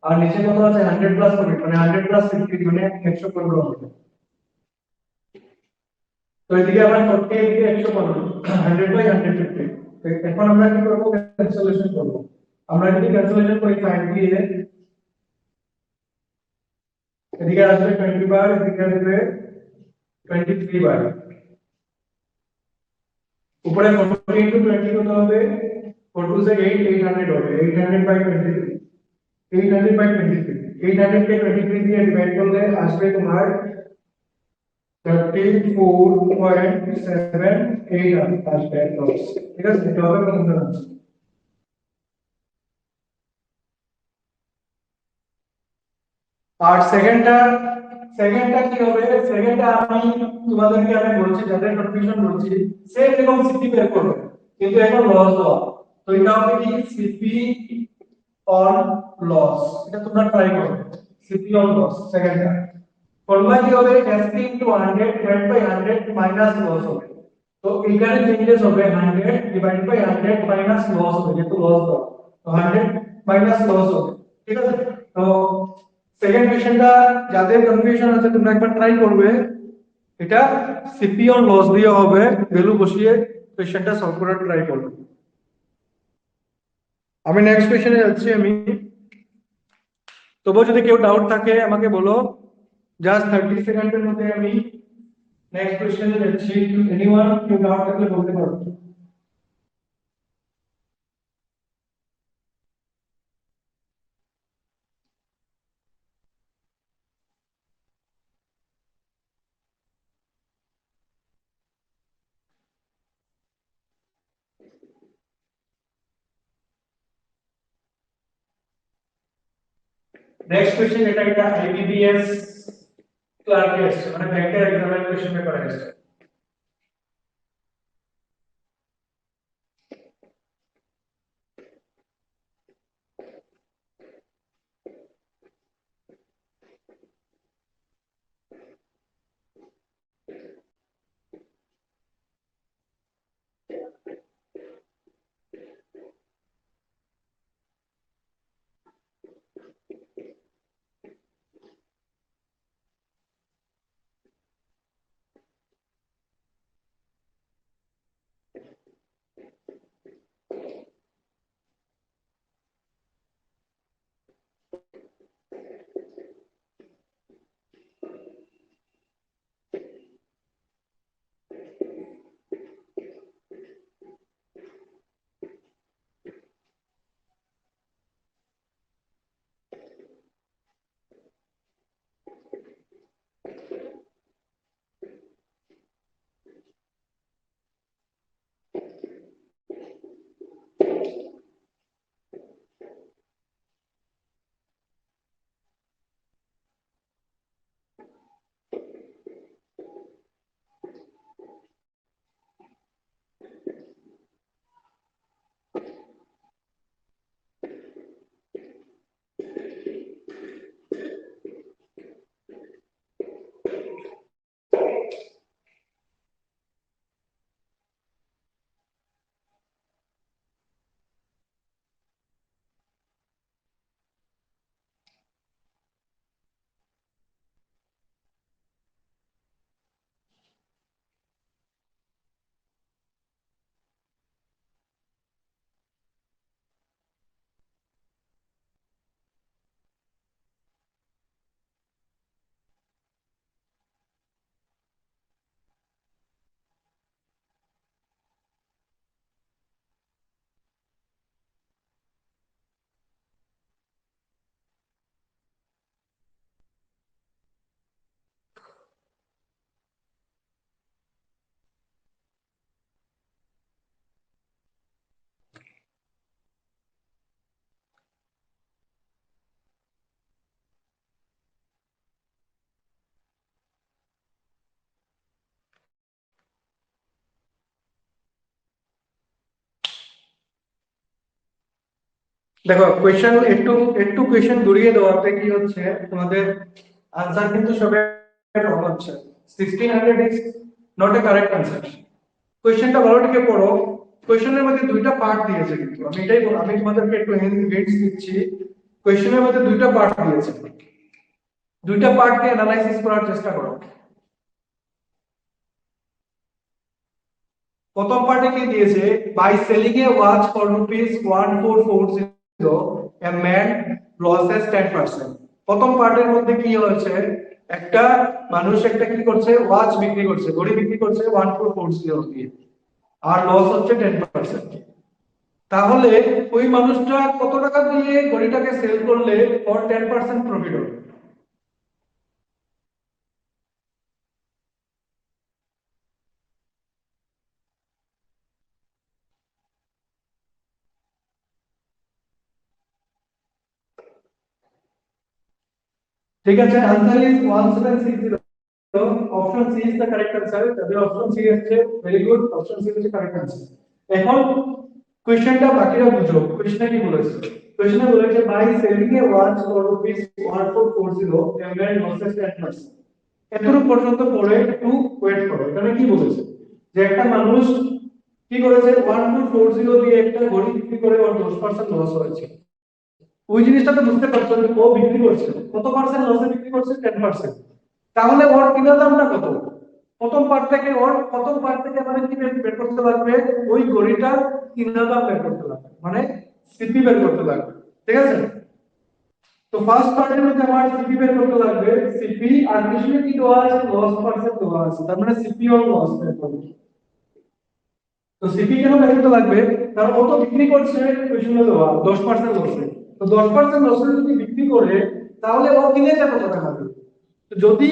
আর নিচে কত আছে? 100 প্লাস প্রফিট মানে 100 প্লাস 50 মানে 115 হবে। তো এদিকে আমরা 40 এদিকে 115, 100 বাই 150। তো এখন আমরা কি করব? ক্যালকুলেশন করব। আমরা যদি ক্যালকুলেশন করি 5 দিয়ে, এদিকে আসবে 20 বার, এদিকে আসবে 23 বার। উপরে 40 into 20 কত হবে? 4 2 से 8, 800 হবে। 800 by 23, 800 by 23, 800 কে 23 দিয়ে ডিভাইড করলে আসবে তোমার 34.78 আসবে লস। ঠিক আছে, এটা হবে প্রথম আনসার। আর সেকেন্ডটা কি হবে? সেকেন্ডটা আমি বলছি, যাদের কনফিউশন বলছি, সেম এরকম সিপি বের করবে, কিন্তু এখন লস দেওয়া। তো এটা হবে কি? CP on loss. এটা তোমরা ট্রাই করো, সিপি অন লস সেকেন্ডটা। ফর্মুলা কি হবে? SP into 100 divide by 100 minus loss হবে। তো এখানে চেঞ্জেস হবে 100 ডিভাইড বাই 100 মাইনাস লস হবে, যেহেতু লস দাও। তো 100 মাইনাস লস হবে। ঠিক আছে, তো সেকেন্ড কোশ্চেনটা যাদের কনফিউশন আছে তোমরা একবার ট্রাই করবে। এটা সিপি অন লস দিয়ে হবে, ভ্যালু বসিয়ে কোশ্চেনটা সলভ করার ট্রাই করবে। আমি নেক্সট কোশ্চেনে যাচ্ছি। আমি তবুও যদি কেউ ডাউট থাকে আমাকে বলো, জাস্ট 30 সেকেন্ডের মধ্যে আমি নেক্সট কোশ্চেনে যাচ্ছি। এনিওয়ান কেউ ডাউট থাকলে বলতে পারো। নেক্সট কোশ্চেন, এটা একটা আইবিবিএস ক্লার্ক টেস্ট মানে ব্যাংকের এক্সামের কোশ্চেন পেপার এসেছে। দেখো কোয়েশ্চেন একটু একটু কোয়েশ্চেন ঘুরিয়ে দেওয়াতে কি হচ্ছে তোমাদের আনসার কিন্তু সবে রং হচ্ছে 1600 is not a correct answer. কোয়েশ্চেনটা ভালো থেকে পড়ো। কোয়েশ্চেনের মধ্যে দুইটা পার্ট দিয়েছে, কিন্তু আমি তোমাদেরকে একটু হিন্টস দিচ্ছি। কোয়েশ্চেনের মধ্যে দুইটা পার্ট দিয়েছে, দুইটা পার্টকে অ্যানালাইসিস করার চেষ্টা করো। প্রথম পার্টে কি দিয়েছে, by selling a watch for ₹1440 a man loses 10%। প্রথম পার্টের মধ্যে কি হয়েছে, একটা মানুষ একটা কি করছে, ওয়াচ বিক্রি করছে, ঘড়ি বিক্রি করছে 1440 দিয়ে, আর লস হচ্ছে 10%। তাহলে ওই মানুষটা কত টাকা দিয়ে ঘড়িটাকে সেল করলে ফর 10% প্রফিট হবে? ঠিক আছে, answer is 1760। Option C is the correct answer. তাহলে অপশন সি হচ্ছে ভেরি গুড, অপশন সি হচ্ছে কারেক্ট आंसर। এখন কোশ্চেনটা বাকিটা বুঝো, কোশ্চেনে কি বলেছে। কোশ্চেনে বলেছে by selling a watch for ₹1440 a man loses 10%। এতটুকু পর্যন্ত পড়ে একটু ওয়েট করো। এখানে কি বলেছে, যে একটা মানুষ কি করেছে, 1440 দিয়ে একটা ঘড়ি বিক্রি করে ওর 10% লস হয়েছে। ওই জিনিসটা তো বুঝতে পারছো যে ও বিক্রি করছে কত পার্সেন্ট লসে বিক্রি করছে, 10%। তাহলে ওর কিনা দামটা কত? প্রথম পার্ট থেকে আমাদের কি বের করতে লাগবে, ওই ঘড়িটার কিনা দাম বের করতে লাগবে, মানে সিপি বের করতে লাগবে। ঠিক আছে, তো ফার্স্ট পার্টের মধ্যে আমার সিপি বের করতে লাগবে। সিপি আর পিছনে কি দেওয়া আছে, লস পার্সেন্ট দেওয়া আছে, তার মানে সিপি আর লস বের করবে। তো সিপি কেন বের করতে লাগবে, কারণ ও তো বিক্রি করছে পিছনে দেওয়া 10% লসে। তো 10% লসে যদি বিক্রি করে, তাহলে ও কিনে যাবে কত টাকা দিয়ে? তো যদি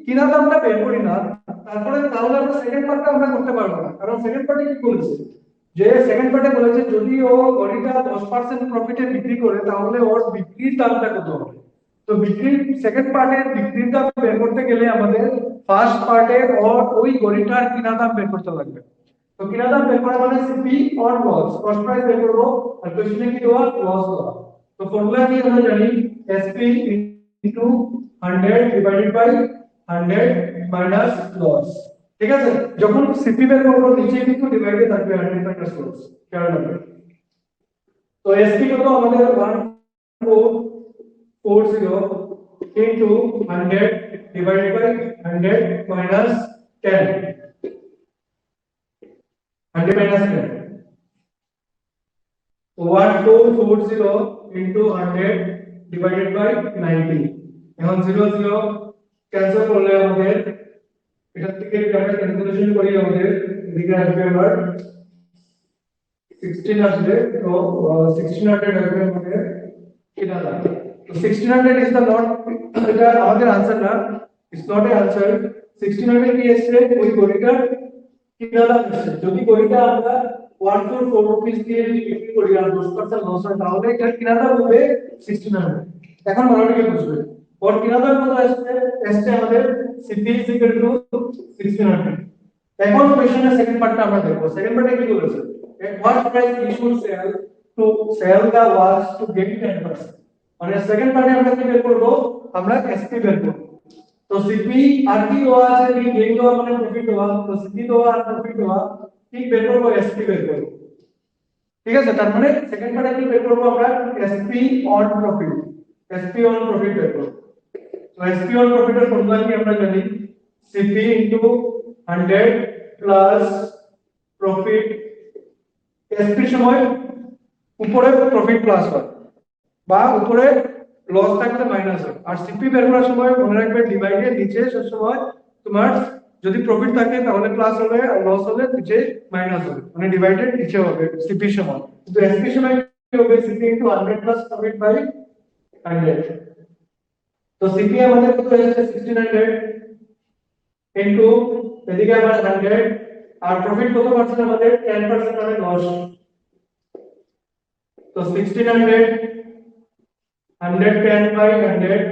কিনা দামটা বের করি না, তাহলে আমরা সেকেন্ড পার্টটা আমরা করতে পারবো না। কারণ সেকেন্ড পার্টে কি বলেছে, যে সেকেন্ড পার্টে বলেছে যদি ও ঘড়িটা 10% প্রফিটে বিক্রি করে, তাহলে ওর বিক্রির দামটা কত হবে। তো বিক্রির সেকেন্ড পার্টের বিক্রির দাম বের করতে গেলে আমাদের ফার্স্ট পার্টে ওর ওই ঘড়িটার কিনা দাম বের করতে লাগবে। তো কিনা দাম বের করা মানে CP or loss, cost price বের করবো, আর কোশ্চেনে কি দেওয়া, লস দেওয়া। তো ফর্মুলা কি আমরা জানি, SP into 100 divided by 100 minus loss. ঠিক আছে, যখন সিপি বের করবো নিচে কিন্তু ডিভাইডে থাকবে 100 মাইনাস লস, খেয়াল রাখবে। তো এসপি কত আমাদের 1440 into 100 divided by 100 minus 10, 100 minus 10, 1440 into 100 divided by 90। এখন 0 0 ক্যান্সেল করলে আমাদের এটা থেকে আমরা ক্যালকুলেশন করি, আমাদের এদিকে আসবে আবার 16 আসবে। তো 1600 আসবে আমাদের কিনা দাম। তো 1600 ইজ দ্য নট, এটা আমাদের आंसर না, ইটস নট এ आंसर। 1600 কি এসছে, ওই ঘড়িটার কিনা দাম এসছে। যদি ঘড়িটা আমরা 124 রুপিস দিয়ে বিক্রি করি আর 10% লস হয়, তাহলে এটার কিনা দাম হবে 1600। এখন ভালো করে বুঝবে, ওর কিনা দাম কত আসছে, এসছে আমাদের সিপি ইজ ইকুয়াল টু 1600। এখন কোশ্চেনের সেকেন্ড পার্টটা আমরা দেখব। সেকেন্ড পার্টে কি বলেছে, at what price we should sell the watch to get 10%। মানে সেকেন্ড পার্টে আমরা কি বের করব, আমরা এসপি বের করব। তো সিপি আর কি দেওয়া আছে, কি গেইন দেওয়া মানে প্রফিট দেওয়া, তো সিপি দেওয়া আর প্রফিট দেওয়া, ঠিক বের করব, এসপি বের করব। ঠিক আছে, তার মানে সেকেন্ড পার্টে কি বের করব আমরা, SP on profit, SP on profit বের করব। তো এসপি অন প্রফিটের ফর্মুলা কি আমরা জানি, CP into 100 plus profit. SP সময় উপরে প্রফিট প্লাস হয়, বা উপরে লস থাকলে মাইনাস হয়। আর সিপি বের করার সময় মনে রাখবে ডিভাইডেড নিচে সব সময় তোমার যদি প্রফিট থাকে তাহলে প্লাস হবে, আর লস হলে নিচে মাইনাস হবে, মানে ডিভাইডেড নিচে হবে সিপি সময়। কিন্তু এসপি সময় কি হবে, CP into 100 plus profit by 100। তো সিপি আমাদের কত এসেছে, 1600 ইনটু এদিকে আবার 100, আর প্রফিট কত পার্সেন্ট আমাদের, 10% মানে 10। তো 1600 110 by 100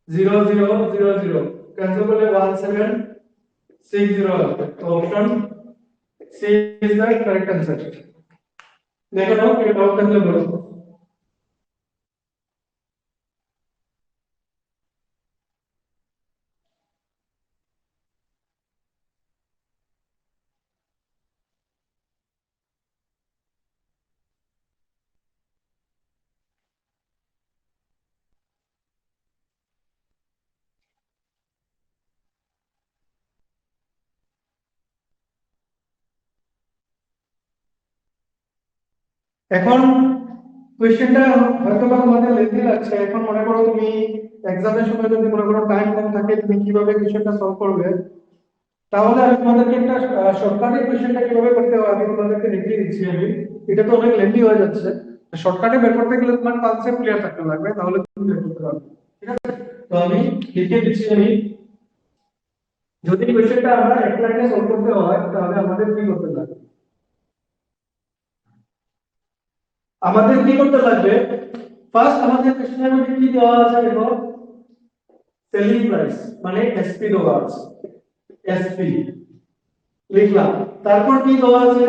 0 0 0 0 कैंसिल করলে 1760 আসবে। তো option C is the correct answer. দেখো নাও, এটা ডাউট থাকলে বলো। এখন কোয়েশ্চেনটা হয়তো বা তোমাদের লেন্থি লাগছে। এখন মনে করো তুমি এক্সামের সময় যদি মনে করো টাইম কম থাকে, তুমি কিভাবে কোয়েশ্চেনটা সলভ করবে, তাহলে আমি তোমাদেরকে একটা শর্টকাটে কোয়েশ্চেনটা কিভাবে করতে হয় আমি তোমাদেরকে দেখিয়ে দিচ্ছি। আমি এটা তো অনেক লেন্থি হয়ে যাচ্ছে, শর্টকাটে বের করতে গেলে তোমার কনসেপ্ট ক্লিয়ার থাকতে লাগবে, তাহলে তুমি বের করতে পারবে। ঠিক আছে, তো আমি দেখিয়ে দিচ্ছি। আমি যদি কোয়েশ্চেনটা আমরা এক লাইনে সলভ করতে হয় তাহলে আমাদের কি করতে লাগবে, আমাদের কি করতে লাগবে। ফার্স্ট আমাদের কোশ্চেনের মধ্যে কি দেওয়া আছে দেখো, সেলিং প্রাইস মানে এসপি দেওয়া আছে, এসপি লিখলাম। তারপর কি দেওয়া আছে,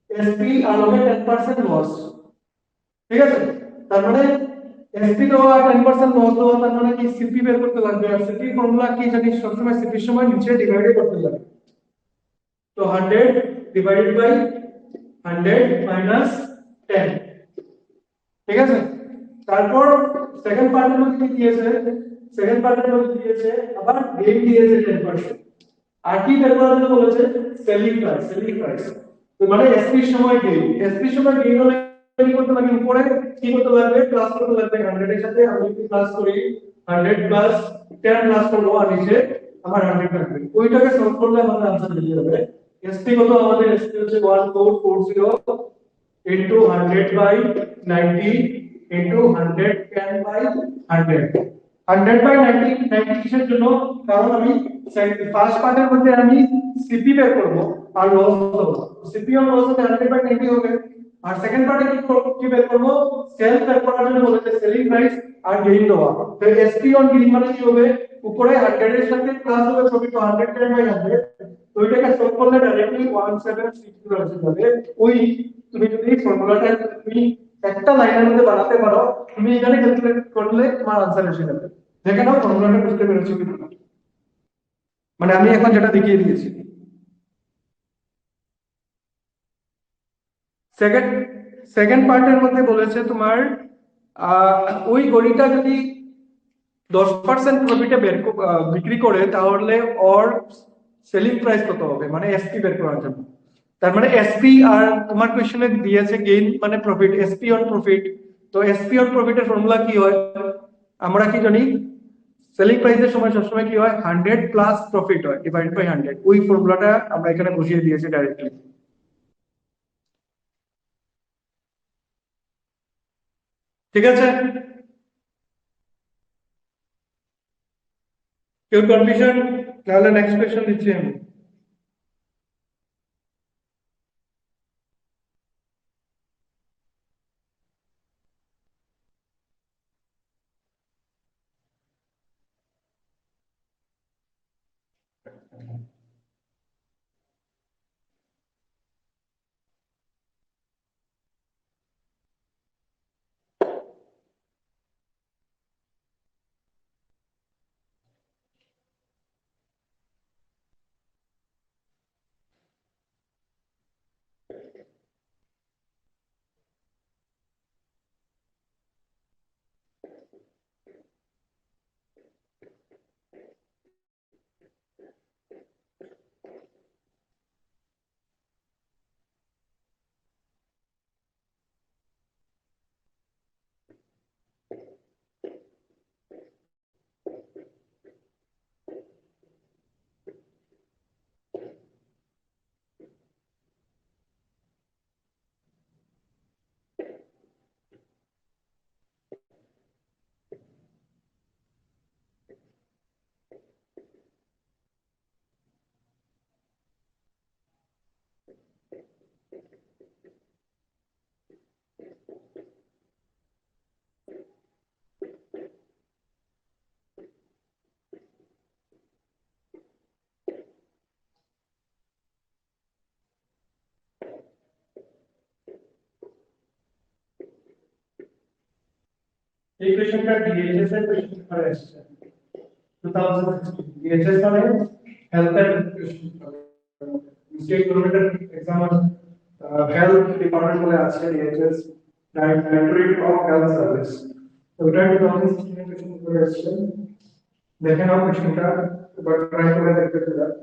এসপি আর হবে 10% লস। ঠিক আছে, তার মানে এসপি দেওয়া 10% লস দেওয়া, তার মানে কি সিপি বের করতে লাগবে। আর সিপি ফর্মুলা কি জানিস, সবসময় সিপির সময় নিচে ডিভাইড করতে লাগবে। তো 100 ডিভাইডেড বাই 100 মাইনাস 10। ঠিক আছে, তারপর সেকেন্ড পার্টের মধ্যে কি দিয়েছে, সেকেন্ড পার্টের মধ্যে দিয়েছে আবার গেইন দিয়েছে 10%। আর কি বের করার জন্য বলেছে, সেলিং প্রাইস, সেলিং প্রাইস। তো মানে এসপি এর সময় গেইন, এসপি এর সময় গেইন হলে কি করতে লাগে, উপরে কি করতে লাগবে, প্লাস করতে লাগবে 100 এর সাথে। আমি যদি প্লাস করি 100 প্লাস 10 প্লাস করব, আর নিচে আমার 100 থাকবে। ওইটাকে সলভ করলে আমাদের आंसर বেরিয়ে যাবে। এসপি কত, আমাদের এসপি হচ্ছে 1440 into 100 by 90 into 110 by 100। 100 by 90 90 কিসের জন্য, কারণ আমি ফার্স্ট পার্টের মধ্যে আমি সিপি বের করব আর লস দেব। সিপি আর লস হতে 100 by 90 হবে। আর সেকেন্ড পার্টে কি বের করব, সেল বের করার জন্য বলেছে সেলিং প্রাইস আর গেইন দেওয়া। তো এসপি অন গেইন মানে কি হবে, উপরে 100 এর সাথে প্লাস হবে প্রফিট 110 by 100। তো এটাকে সলভ করলে ডাইরেক্টলি 1760 আসে যাবে। ওই তুমি যদি ফর্মুলাটা তুমি একটা লাইনের মধ্যে বানাতে পারো, তুমি এখানে ক্যালকুলেট করলে তোমার आंसर এসে যাবে। দেখে নাও ফর্মুলাটা বুঝতে পেরেছো কিনা, মানে আমি এখন যেটা দেখিয়ে দিয়েছি। সেকেন্ড সেকেন্ড পার্টের মধ্যে বলেছে তোমার ওই গড়িটা যদি 10% প্রফিটে বিক্রি করে, তাহলে ওর সেলিং প্রাইস কত হবে, মানে এসপি বের করার জন্য। তার মানে এসপি, আর তোমার কোশ্চেনে দিয়েছে গেইন মানে প্রফিট, এসপি অন প্রফিট। তো এসপি অন প্রফিটের ফর্মুলা কি হয়, আমরা কি জানি, সেলিং প্রাইসের সময় সবসময় কি হয়, 100 প্লাস প্রফিট হয় ডিভাইডেড বাই 100। ওই ফর্মুলাটা আমরা এখানে বসিয়ে দিয়েছি ডাইরেক্টলি। ঠিক আছে, কেউ কনফিউশন, তাহলে নেক্সট কোশ্চেন দিচ্ছি আমি। এই কোশ্চেনটা ডিএইচএস এর কোশ্চেন পেপারে আসছে 2016। ডিএইচএস মানে হেলথ এন্ড স্টেট গভর্নমেন্টের এক্সাম, হেলথ ডিপার্টমেন্ট বলে আছে DHS, directorate of health service. তো এটা 2016 এর কোশ্চেন পেপারে আসছে। দেখে নাও কোশ্চেনটা, এবার ট্রাই করে দেখতে পারো।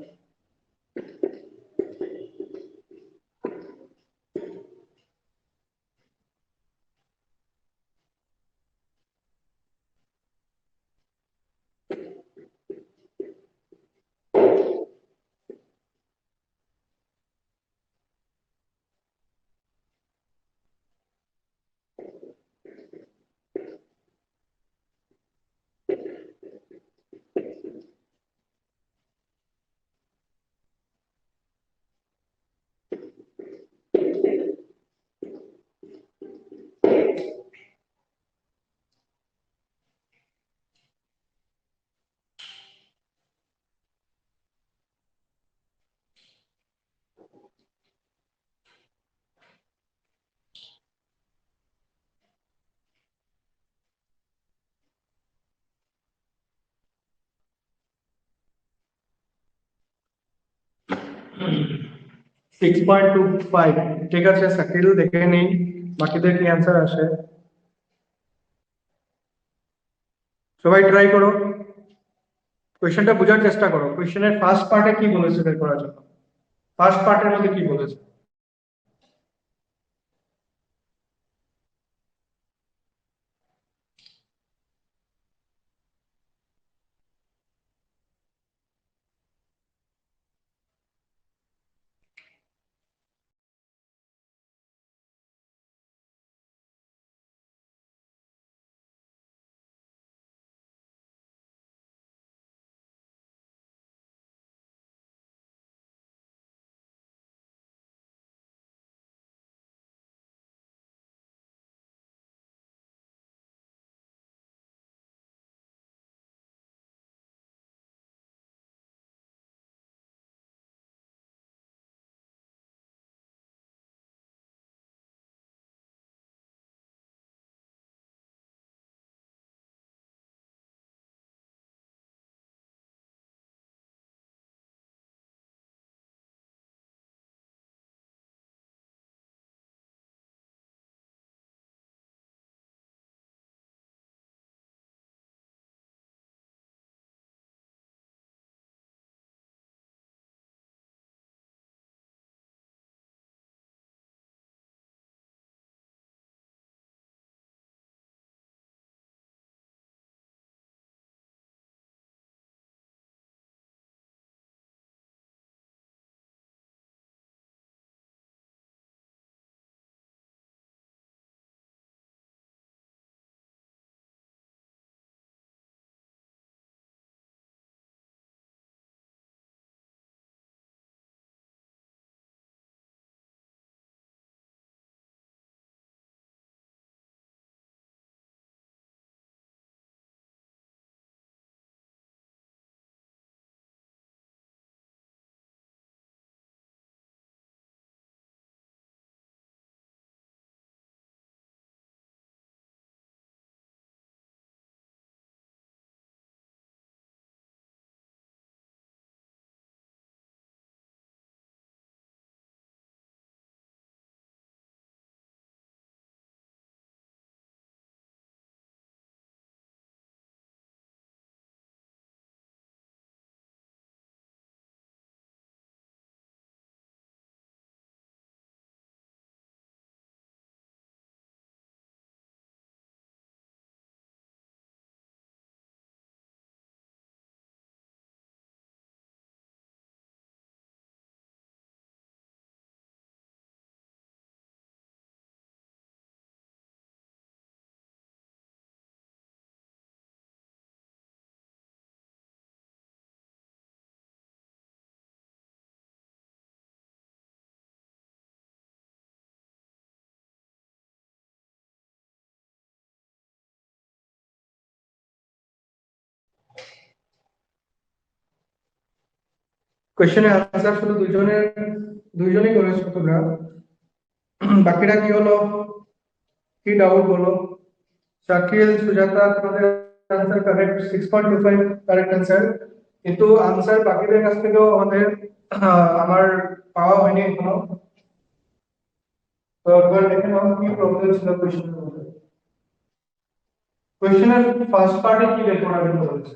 6.25। ঠিক আছে শাকিল, দেখে নেই বাকিদের কি অ্যান্সার আসে। সবাই ট্রাই করো, কোয়েশ্চেনটা বোঝার চেষ্টা করো। কোয়েশ্চেনের ফার্স্ট পার্টে কি বলেছে বের করার জন্য, ফার্স্ট পার্টের মধ্যে কি বলেছে। কোয়েশ্চেনের আনসার শুধু দুইজনই করেছো তোমরা, বাকিরা কি হলো, কি ডাউট বলো। শাকিল, সুজাতা, তোমাদের আনসার কারেক্ট, 6.25 কারেক্ট আনসার। কিন্তু আনসার বাকিদের কাছ থেকেও আমাদের আমার পাওয়া হয়নি এখনো। তো একবার দেখে নাও কি প্রবলেম ছিল কোয়েশ্চেনের মধ্যে। কোয়েশ্চেনের ফার্স্ট পার্টে কি বের করার জন্য বলেছে,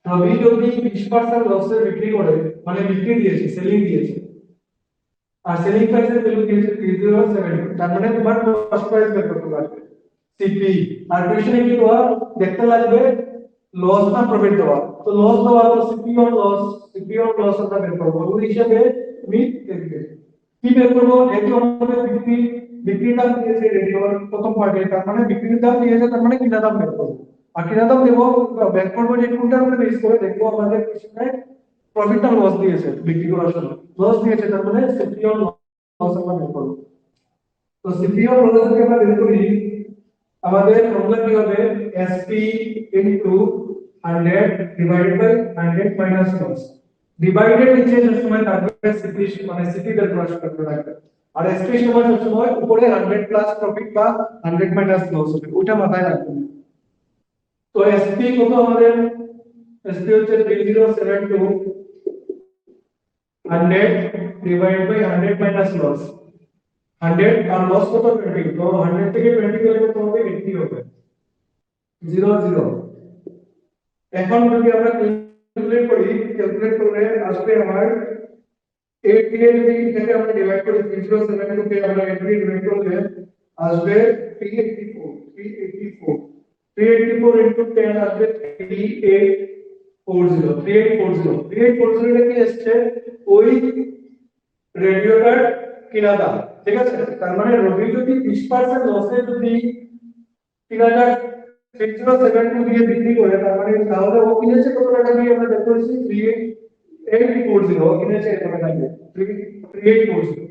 রবি যদি 20% লসে বিক্রি করে, মানে বিক্রি দিয়েছে, সেলিং দিয়েছে, আর সেলিং প্রাইসের ভ্যালু দিয়েছে 3070, তার মানে তোমার কস্ট প্রাইস বের করতে পারবে সিপি। আর কোয়েশ্চেনে কি দেওয়া দেখতে লাগবে, লস না প্রফিট দেওয়া। তো লস দেওয়া তো সিপি অন লস আমরা বের করব। ওই হিসাবে তুমি দেখবে কি বের করবো, যেহেতু আমাদের বিক্রির দাম দিয়েছে রেডি হওয়ার প্রথম পার্টে, তার মানে বিক্রির দাম দিয়েছে, তার মানে কিনা দাম বের করবো। আর কিনা দাম দেবো, বের করবো যে কোনটার উপরে বেস করে দেখবো আমাদের কোয়েশ্চেনে প্রফিট না লস দিয়েছে, বিক্রি করার সময় লস দিয়েছে, তার মানে সিপি অন লস আমরা বের করবো। তো সিপি অন লস যদি আমরা বের করি, আমাদের ফর্মুলা কি হবে, SP into 100 divided by 100 minus loss. Divided নিচে সবসময় থাকবে সিপি, মানে সিপি বের করার করতে থাকবে, আর এসপি সমান সবসময় উপরে 100 প্লাস প্রফিট বা 100 মাইনাস লস হবে, ওটা মাথায় রাখবেন। তো এসপি কত আমাদের, এসপি হচ্ছে 3072 100 divided by 100 minus loss 100 R loss কত 20 তো 100 থেকে 20 গেলে কত হবে 80 হবে 0 0 এখন যদি আমরা ক্যালকুলেট করলে আসবে আমার 8 দিয়ে যদি এটাকে আমরা ডিভাইড করি 307 কে আমরা 8 দিয়ে ডিভাইড করলে আসবে 384 384 384 into 10 আসবে 3840 এটা কি আসছে ওই রেডিওটার কিনা দাম ঠিক আছে তার মানে রবি যদি 20% লসে যদি 3072 দিয়ে বিক্রি করে তার মানে তাহলে ও কিনেছে কত টাকা দিয়ে আমরা বের করেছি 3840 ও কিনেছে কত টাকা দিয়ে 3840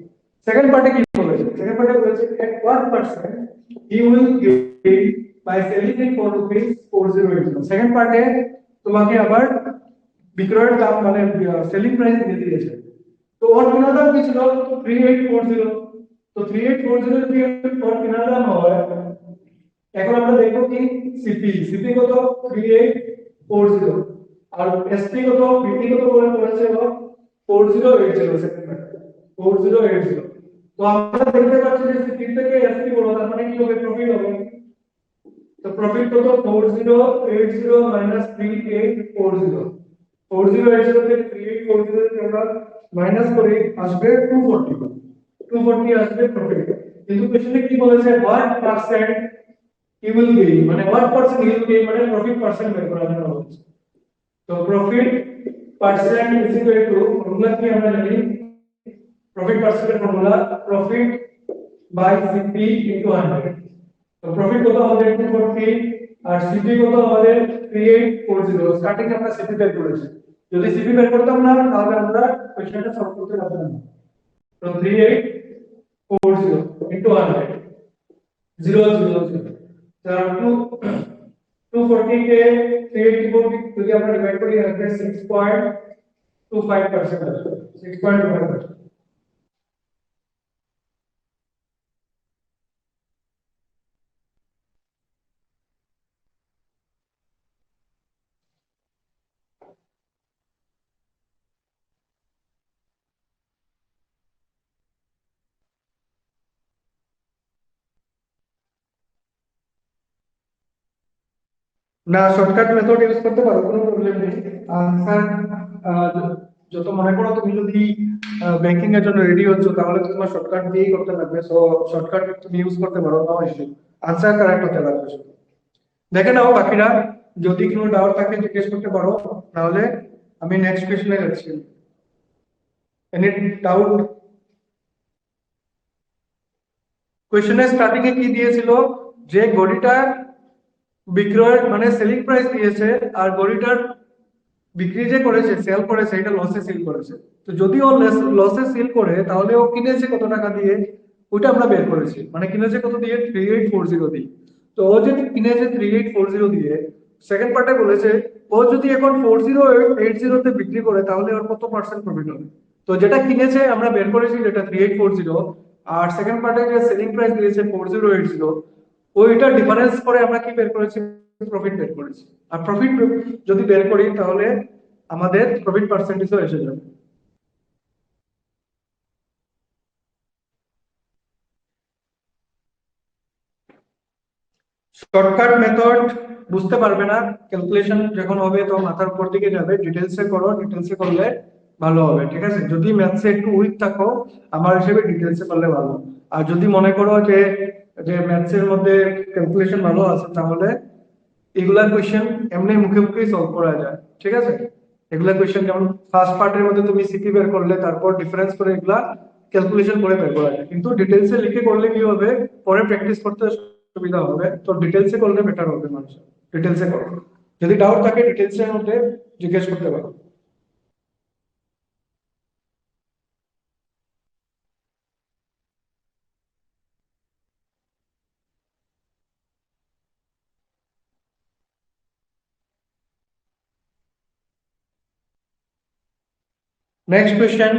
সেকেন্ড পার্টে কি বলেছে সেকেন্ড পার্টে বলেছে at what percent he will gain by selling it for rupees 4080 second পার্টে তোমাকে আবার বিক্রয়ের দাম মানে সেলিং প্রাইস দিয়ে দিয়েছে তো ওর কেনার দাম কি ছিল 3840 তো 3840 যদি ওর কেনার দাম হয় এখন আমরা দেখব কি সিপি কত 3840 আর এসপি কত পিটি কত বলে পড়েছে ও 4080 সেকেন্ড 4080 তো আমরা দেখতে পাচ্ছি যে সিপি থেকে এসপি বড় তার মানে কি হবে প্রফিট হবে তো প্রফিট কত 4080 মাইনাস 3840 4080 থেকে 3840 কে আমরা মাইনাস করে আসবে 240 240 আসবে প্রফিট কিন্তু কোশ্চেনে কি বলেছে what percent he will gain মানে what percent he will gain মানে প্রফিট পার্সেন্ট বের করা হচ্ছে তো profit percent is equal to formula কি আমরা জানি প্রফিট পার্সেন্টের formula profit by CP into 100 তো প্রফিট কত আমাদের 240 আর সিপি কত আমাদের 3840 স্টার্টিং এ আমরা সিপি বের করেছি যদি সিপি বের করতাম না তাহলে আমরা কোশ্চেনটা সলভ করতে পারতাম না তো 3840 ইনটু 100 0 0 0 তার 240 কে 384 যদি আমরা ডিভাইড করি আসবে 6.25% আসবে 6.25% না শর্টকাট মেথড ইউজ করতে পারো কোনো প্রবলেম নেই আনসার যত মনে করো তুমি যদি ব্যাংকিং এর জন্য রেডি হচ্ছ তাহলে তো তোমার শর্টকাট দিয়েই করতে লাগবে সো শর্টকাট তুমি ইউজ করতে পারো নাও ইস্যু আনসার কারেক্ট হতে লাগবে শুধু দেখে নাও বাকিরা যদি কোনো ডাউট থাকে জিজ্ঞেস করতে পারো তাহলে আমি নেক্সট কোশ্চেনে যাচ্ছি এনি ডাউট কোশ্চেনের স্টার্টিং এ কি দিয়েছিল যে ঘড়িটা বিক্রয়ের মানে সেলিং প্রাইস দিয়েছে আর ঘড়িটার বিক্রি যে করেছে সেল করেছে এটা লসে সেল করেছে তো যদি ও লসে সেল করে তাহলে ও কিনেছে কত টাকা দিয়ে ওইটা আমরা বের করেছি মানে কিনেছে কত দিয়ে 3840 দিয়ে তো ও যদি কিনেছে 3840 দিয়ে সেকেন্ড পার্টে বলেছে ও যদি এখন 4080 তে বিক্রি করে তাহলে ওর কত পার্সেন্ট প্রফিট হবে তো যেটা কিনেছে আমরা বের করেছি যেটা 3840 আর সেকেন্ড পার্টে যে সেলিং প্রাইস দিয়েছে 4080 ওইটা ডিফারেন্স করে আমরা কি বের করেছি প্রফিট বের করেছি আর প্রফিট যদি বের করি তাহলে আমাদের প্রফিট পার্সেন্টেজও এসে যাবে শর্টকাট মেথড বুঝতে পারবে না ক্যালকুলেশন যখন হবে তখন মাথার উপর দিকে যাবে ডিটেলসে করো ডিটেলসে করলে ভালো হবে ঠিক আছে যদি ম্যাথসে একটু উইক থাকো আমার হিসেবে ডিটেলসে করলে ভালো আর যদি মনে করো যে যে ম্যাথসের মধ্যে ক্যালকুলেশন ভালো আছে তাহলে এগুলা কোয়েশ্চেন এমনি মুখে মুখেই সলভ করা যায় ঠিক আছে এগুলা কোয়েশ্চেন যেমন ফার্স্ট পার্টের মধ্যে তুমি সিপি বের করলে তারপর ডিফারেন্স করে এগুলা ক্যালকুলেশন করে বের করা যায় কিন্তু ডিটেলসে লিখে করলে কি হবে পরে প্র্যাকটিস করতে সুবিধা হবে তো ডিটেলসে করলে বেটার হবে মানুষ ডিটেলসে করো যদি ডাউট থাকে ডিটেলসের মধ্যে জিজ্ঞেস করতে পারো নেক্সট কোয়েশ্চেন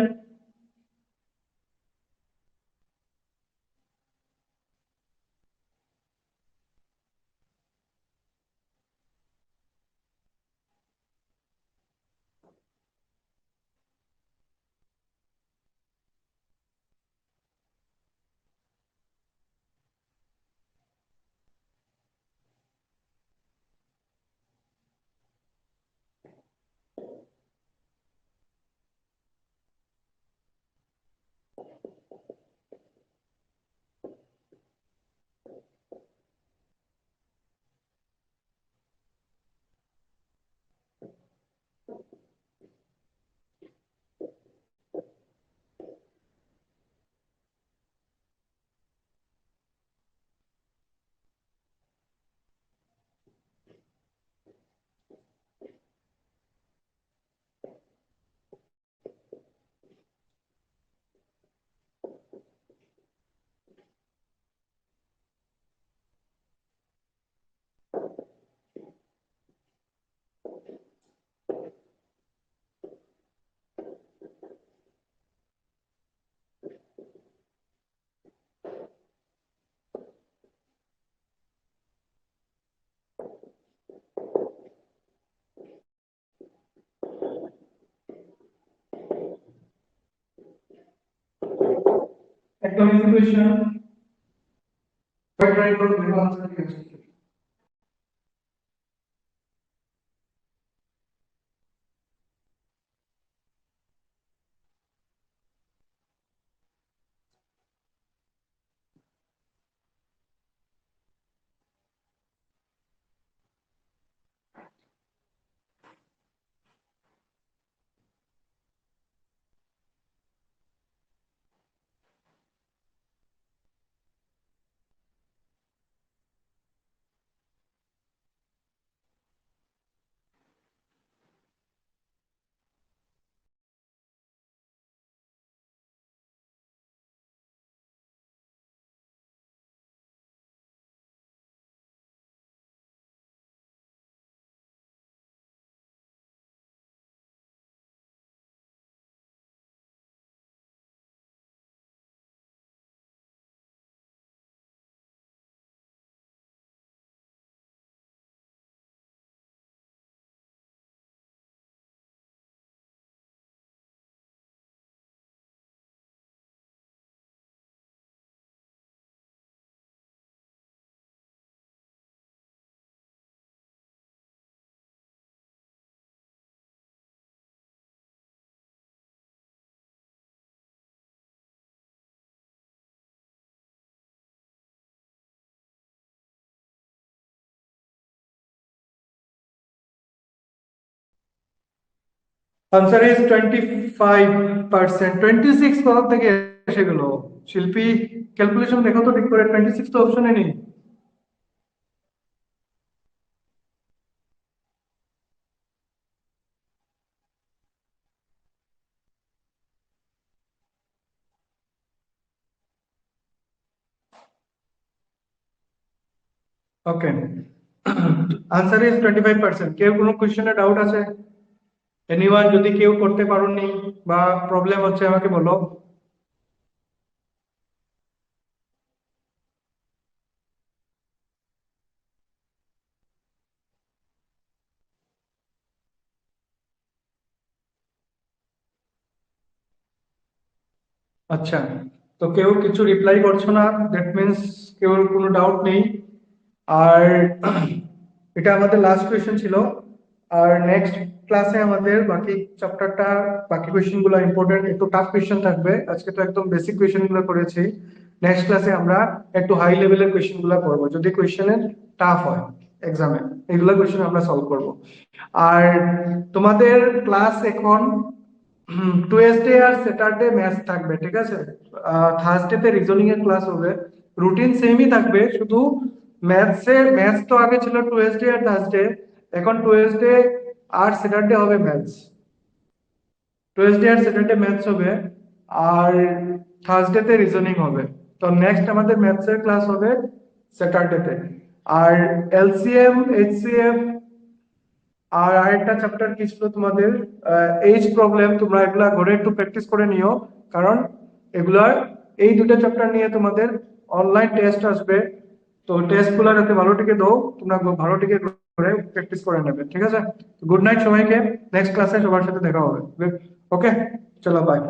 একদম ইজি কোয়েশ্চেন, ট্রাই করো দেখো আনসার কি আসছে। Answer is 25%। 26 কোথা থেকে এসে গেল? শিল্পী, ক্যালকুলেশন দেখো তো ঠিক করে, 26 তো অপশনে নেই। ওকে, আনসার ইজ 25%। কেউ কোনো কোশ্চেনে ডাউট আছে? এনিওয়ান, যদি কেউ করতে পারোনি বা প্রবলেম হচ্ছে আমাকে বলো। আচ্ছা, তো কেউ কিছু রিপ্লাই করছো না, দ্যাট মিন্স কেউ কোনো ডাউট নেই। আর এটা আমাদের লাস্ট কোয়েশ্চেন ছিল। আর নেক্সট ক্লাসে আমাদের বাকি চ্যাপ্টারটা, বাকি কোয়েশ্চেন গুলো ইম্পর্টেন্ট, একটু টাফ কোয়েশ্চেন থাকবে। আজকে তো একদম বেসিক কোয়েশ্চেন গুলো করেছি। নেক্সট ক্লাসে আমরা একটু হাই লেভেলের কোয়েশ্চেন গুলো করবো, যদি কোয়েশ্চেনের টাফ হয় এক্সামে, এগুলা কোয়েশ্চেন আমরা সলভ করব। আর তোমাদের ক্লাস এখন টুয়েসডে আর স্যাটারডে ম্যাথ থাকবে, ঠিক আছে? থার্সডে তে রিজনিং এর ক্লাস হবে। রুটিন সেমই থাকবে, শুধু ম্যাথস তো আগে ছিল টুয়েসডে আর থার্সডে, এখন টুয়েসডে আর স্যাটারডে হবে ম্যাথস। টুয়েসডে আর স্যাটারডে ম্যাথস হবে, আর থার্সডে তে রিজনিং হবে। তো নেক্সট আমাদের ম্যাথস এর ক্লাস হবে স্যাটারডে তে। আর এলসিএম, এইচসিএফ, আর আরেকটা চ্যাপ্টার কি ছিল তোমাদের, এইজ প্রবলেম, তোমরা এগুলা ঘরে একটু প্র্যাকটিস করে নিও। কারণ এগুলার, এই দুটো চ্যাপ্টার নিয়ে তোমাদের অনলাইন টেস্ট আসবে। তো টেস্ট গুলো যাতে ভালো টিকে দাও, তোমরা ভালো টিকে করে প্র্যাকটিস করে নেবে, ঠিক আছে? গুড নাইট সবাইকে, নেক্সট ক্লাসে সবার সাথে দেখা হবে। ওকে, চলো বাই।